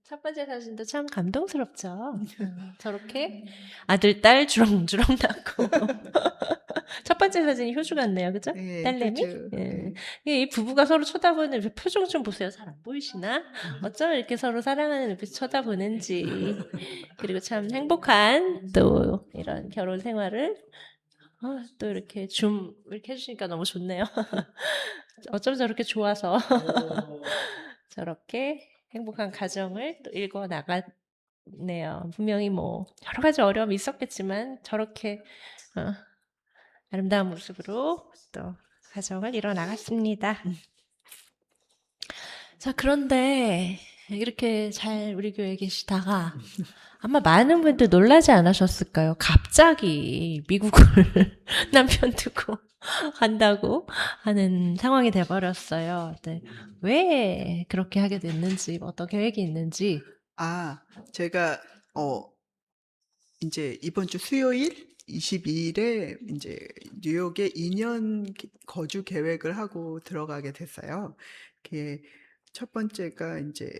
첫 번째 사진도 참 감동스럽죠. 저렇게 아들, 딸 주렁주렁 낳고 첫 번째 사진이 효주 같네요, 그죠? 네, 딸내미? 효주. 네. 이 부부가 서로 쳐다보는 표정 좀 보세요. 잘 안 보이시나? 어쩜 이렇게 서로 사랑하는 눈빛 쳐다보는지. 그리고 참 행복한 또 이런 결혼 생활을 또 이렇게 줌 이렇게 해주시니까 너무 좋네요. 어쩜 저렇게 좋아서 저렇게 행복한 가정을 또 읽어 나갔네요. 분명히 뭐 여러 가지 어려움이 있었겠지만 저렇게 아름다운 모습으로 또 가정을 이뤄 나갔습니다. 자, 그런데 이렇게 잘 우리 교회에 계시다가 아마 많은 분들 놀라지 않으셨을까요? 갑자기 미국을 남편 두고 간다고 하는 상황이 돼버렸어요. 네. 왜 그렇게 하게 됐는지, 어떤 계획이 있는지. 제가 이제 이번 주 수요일 22일에 이제 뉴욕에 2년 거주 계획을 하고 들어가게 됐어요. 그게 첫 번째가 이제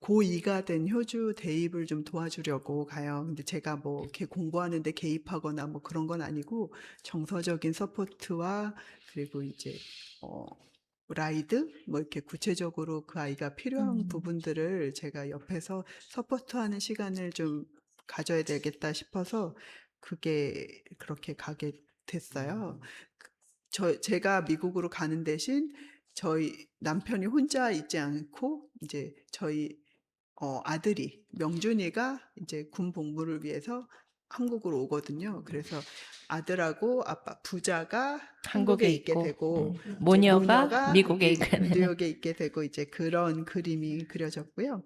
고2가 된 효주 대입을 좀 도와주려고 가요. 근데 제가 뭐 이렇게 공부하는데 개입하거나 뭐 그런 건 아니고 정서적인 서포트와 그리고 이제 라이드 뭐 이렇게 구체적으로 그 아이가 필요한 부분들을 제가 옆에서 서포트하는 시간을 좀 가져야 되겠다 싶어서 그게 그렇게 가게 됐어요. 제가 미국으로 가는 대신 저희 남편이 혼자 있지 않고 이제 저희 아들이 명준이가 이제 군 복무를 위해서 한국으로 오거든요. 그래서 아들하고 아빠 부자가 한국에 있게 있고, 되고 이제 모녀가 미국에 있게 되는. 뉴욕에 있게 되고 이제 그런 그림이 그려졌고요.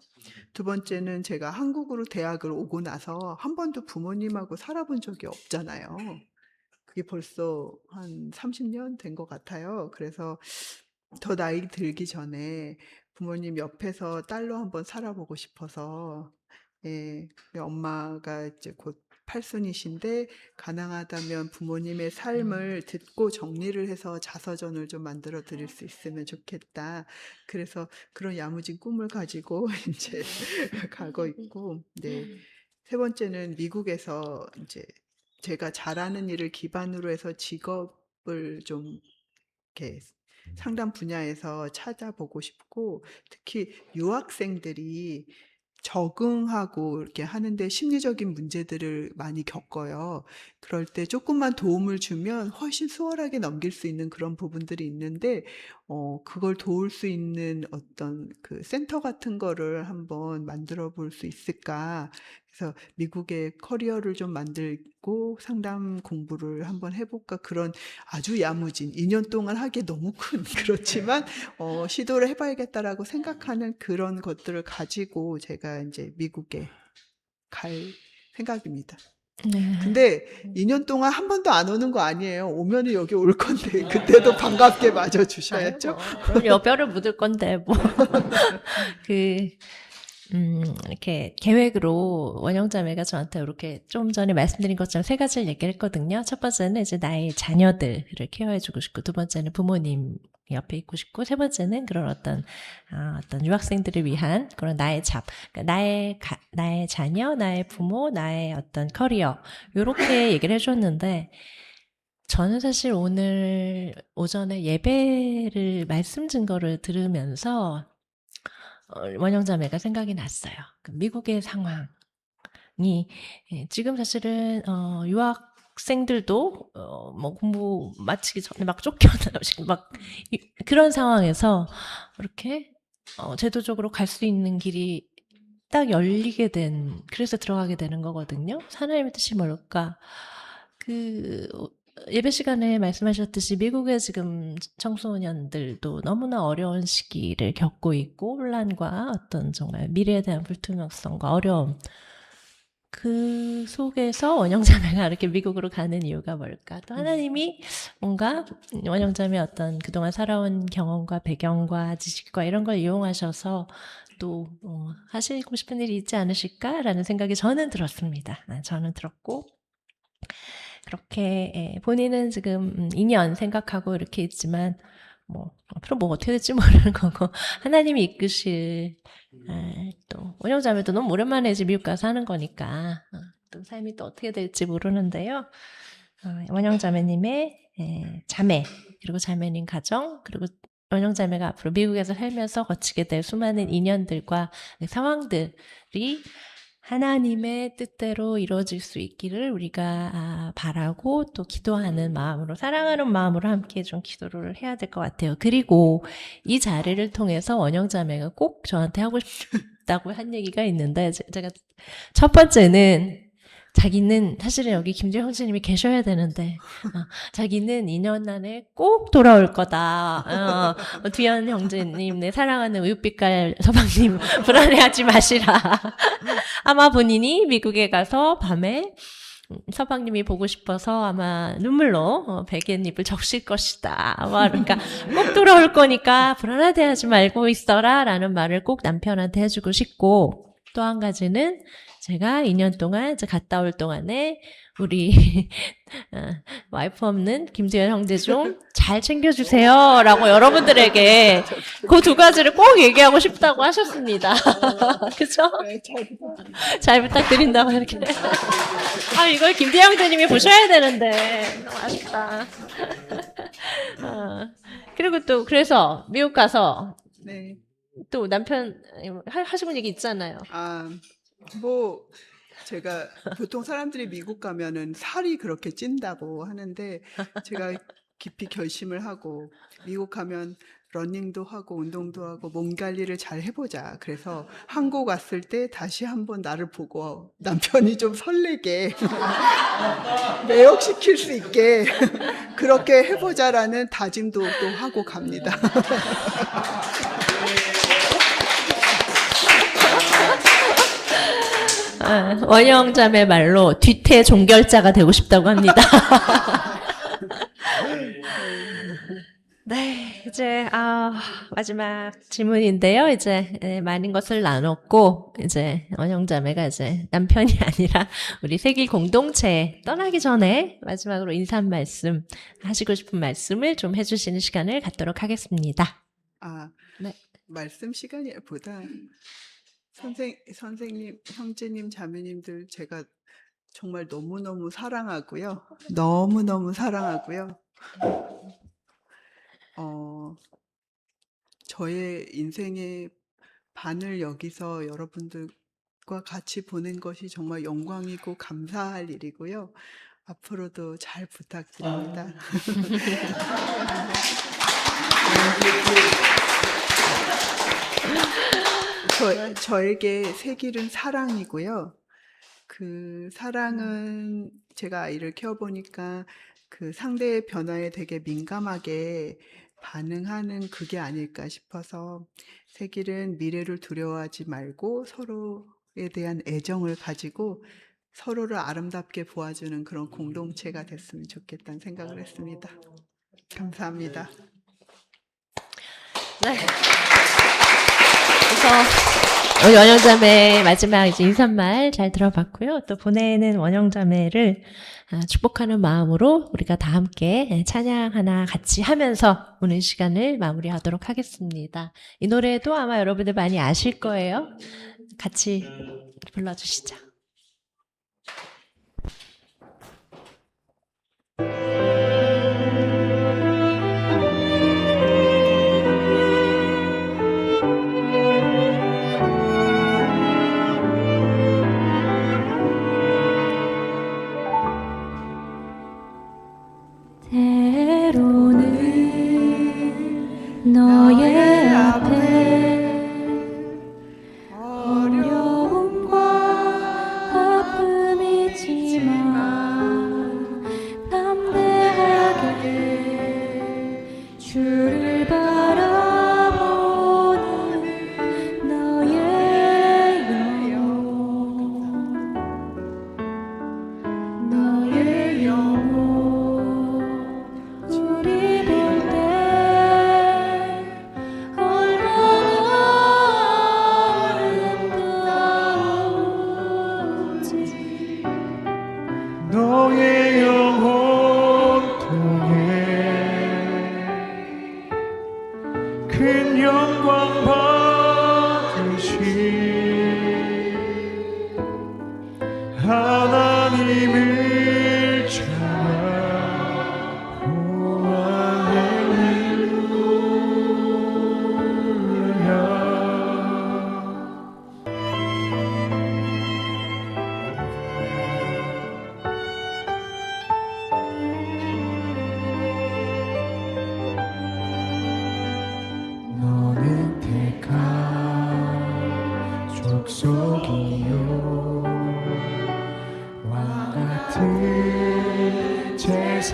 두 번째는 제가 한국으로 대학을 오고 나서 한 번도 부모님하고 살아본 적이 없잖아요. 그게 벌써 한 30년 된 것 같아요. 그래서 더 나이 들기 전에 부모님 옆에서 딸로 한번 살아보고 싶어서 엄마가 이제 곧 팔순이신데 가능하다면 부모님의 삶을 듣고 정리를 해서 자서전을 좀 만들어 드릴 수 있으면 좋겠다. 그래서 그런 야무진 꿈을 가지고 이제 가고 있고, 세 번째는 미국에서 이제 제가 잘하는 일을 기반으로 해서 직업을 좀 이렇게 상담 분야에서 찾아보고 싶고, 특히 유학생들이 적응하고 이렇게 하는데 심리적인 문제들을 많이 겪어요. 그럴 때 조금만 도움을 주면 훨씬 수월하게 넘길 수 있는 그런 부분들이 있는데, 그걸 도울 수 있는 어떤 그 센터 같은 거를 한번 만들어 볼 수 있을까? 그래서 미국의 커리어를 좀 만들고 상담 공부를 한번 해볼까? 그런 아주 야무진 2년 동안 하기에 너무 큰 그렇지만 시도를 해봐야겠다라고 생각하는 그런 것들을 가지고 제가 이제 미국에 갈 생각입니다. 네. 근데 2년 동안 한 번도 안 오는 거 아니에요. 오면은 여기 올 건데 그때도 반갑게 맞아주셔야죠. 그럼 여별을 묻을 건데 뭐. 이렇게 계획으로 원영자매가 저한테 이렇게 좀 전에 말씀드린 것처럼 세 가지를 얘기를 했거든요. 첫 번째는 이제 나의 자녀들을 케어해주고 싶고, 두 번째는 부모님 옆에 있고 싶고, 세 번째는 그런 어떤 유학생들을 위한 그런 나의 그러니까 나의 자녀, 나의 부모, 나의 어떤 커리어, 요렇게 얘기를 해줬는데, 저는 사실 오늘 오전에 예배를 말씀 증거를 들으면서 원영자매가 생각이 났어요. 미국의 상황이 지금 사실은 유학생들도 뭐 공부 마치기 전에 막 쫓겨나고 막 그런 상황에서 이렇게 제도적으로 갈 수 있는 길이 딱 열리게 그래서 들어가게 되는 거거든요. 하나님의 뜻이 뭘까? 예배 시간에 말씀하셨듯이 미국의 지금 청소년들도 너무나 어려운 시기를 겪고 있고, 혼란과 어떤 정말 미래에 대한 불투명성과 어려움, 그 속에서 원영자매가 이렇게 미국으로 가는 이유가 뭘까? 또 하나님이 뭔가 원영자매의 어떤 그동안 살아온 경험과 배경과 지식과 이런 걸 이용하셔서 또 하시고 싶은 일이 있지 않으실까라는 생각이 저는 들었습니다. 저는 들었고, 그렇게 본인은 지금 2년 생각하고 이렇게 있지만 뭐 앞으로 뭐 어떻게 될지 모르는 거고, 하나님이 이끄실 또 원영자매도 너무 오랜만에 이제 미국 가서 하는 거니까 또 삶이 또 어떻게 될지 모르는데요. 원영자매님의 자매, 그리고 자매님 가정, 그리고 원영자매가 앞으로 미국에서 살면서 거치게 될 수많은 인연들과 상황들이 하나님의 뜻대로 이루어질 수 있기를 우리가 바라고 또 기도하는 마음으로, 사랑하는 마음으로 함께 좀 기도를 해야 될 것 같아요. 그리고 이 자리를 통해서 원영자매가 꼭 저한테 하고 싶다고 한 얘기가 있는데, 제가 첫 번째는 자기는 사실은 여기 김재형 형제님이 계셔야 되는데 자기는 2년 안에 꼭 돌아올 거다. 두현 형제님, 내 사랑하는 우윳빛깔 서방님 불안해하지 마시라. 아마 본인이 미국에 가서 밤에 서방님이 보고 싶어서 아마 눈물로 베갯잎을 적실 것이다. 그러니까 꼭 돌아올 거니까 불안하게 하지 말고 있어라 라는 말을 꼭 남편한테 해주고 싶고, 또 한 가지는 제가 2년 동안 갔다 올 동안에 우리 와이프 없는 김두현 형제 좀 잘 챙겨주세요 라고 여러분들에게 그 두 가지를 꼭 얘기하고 싶다고 하셨습니다. 그죠? 네, 잘 부탁드린다고 이렇게. 이걸 김두현 형제님이 보셔야 되는데 너무 아쉽다. 그리고 또 그래서 미국 가서 네. 또 남편 하시는 얘기 있잖아요. 뭐 제가 보통 사람들이 미국 가면은 살이 그렇게 찐다고 하는데, 제가 깊이 결심을 하고 미국 가면 러닝도 하고 운동도 하고 몸 관리를 잘 해보자. 그래서 한국 왔을 때 다시 한번 나를 보고 남편이 좀 설레게 매혹시킬 수 있게 그렇게 해보자라는 다짐도 또 하고 갑니다. 원영자매 말로 뒤태 종결자가 되고 싶다고 합니다. 네, 이제 마지막 질문인데요. 이제 많은 것을 나눴고, 이제 원영자매가 이제 남편이 아니라 우리 세길 공동체 떠나기 전에 마지막으로 인사 한 말씀, 하시고 싶은 말씀을 좀 해주시는 시간을 갖도록 하겠습니다. 네. 말씀 시간보다 선생님, 형제님, 자매님들 제가 정말 너무너무 사랑하고요. 너무너무 사랑하고요. 저의 인생의 반을 여기서 여러분들과 같이 보낸 것이 정말 영광이고 감사할 일이고요. 앞으로도 잘 부탁드립니다. 저에게 새 길은 사랑이고요. 그 사랑은 제가 아이를 키워보니까 그 상대의 변화에 되게 민감하게 반응하는 그게 아닐까 싶어서, 새 길은 미래를 두려워하지 말고 서로에 대한 애정을 가지고 서로를 아름답게 보아주는 그런 공동체가 됐으면 좋겠다는 생각을 했습니다. 감사합니다. 네. 그래서 우리 원영자매 마지막 이제 인사말 잘 들어봤고요. 또 보내는 원영자매를 축복하는 마음으로 우리가 다 함께 찬양 하나 같이 하면서 오늘 시간을 마무리하도록 하겠습니다. 이 노래도 아마 여러분들 많이 아실 거예요. 같이 불러주시죠. 때로는 너의 앞에 어려움과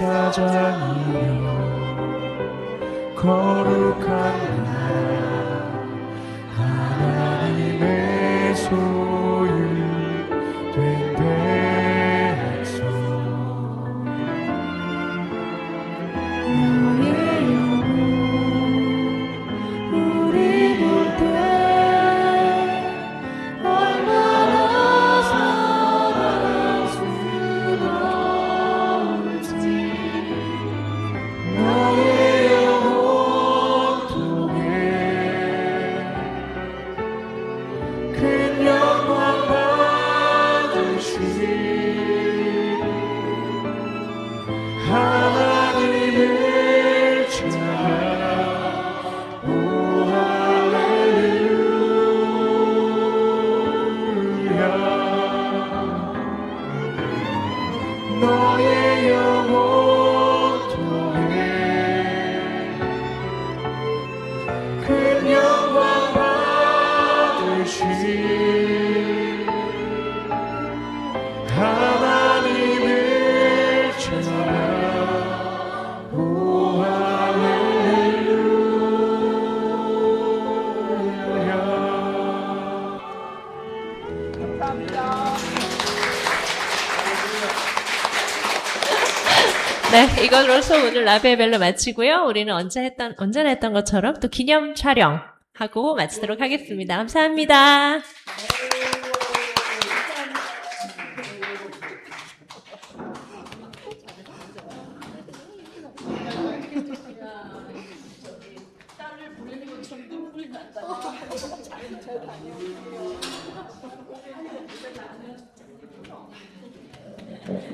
제사장이여 거룩한 나라 하나님의 소유된 백성 너의 영혼 우리 볼 때 얼마나 사랑스러운지 너의 영혼 통해 큰 영광 받으시 하나님을 찬양 오 할렐루야 너의 영혼 통해 큰 영광 받으시 하나님을 찬양 오 할렐루야 네, 이걸로서 오늘 라베벨로 마치고요. 우리는 언제나 했던 것처럼 또 기념 촬영하고 마치도록 하겠습니다. 감사합니다.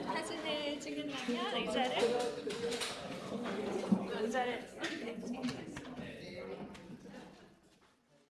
사진을 찍으려면 의자를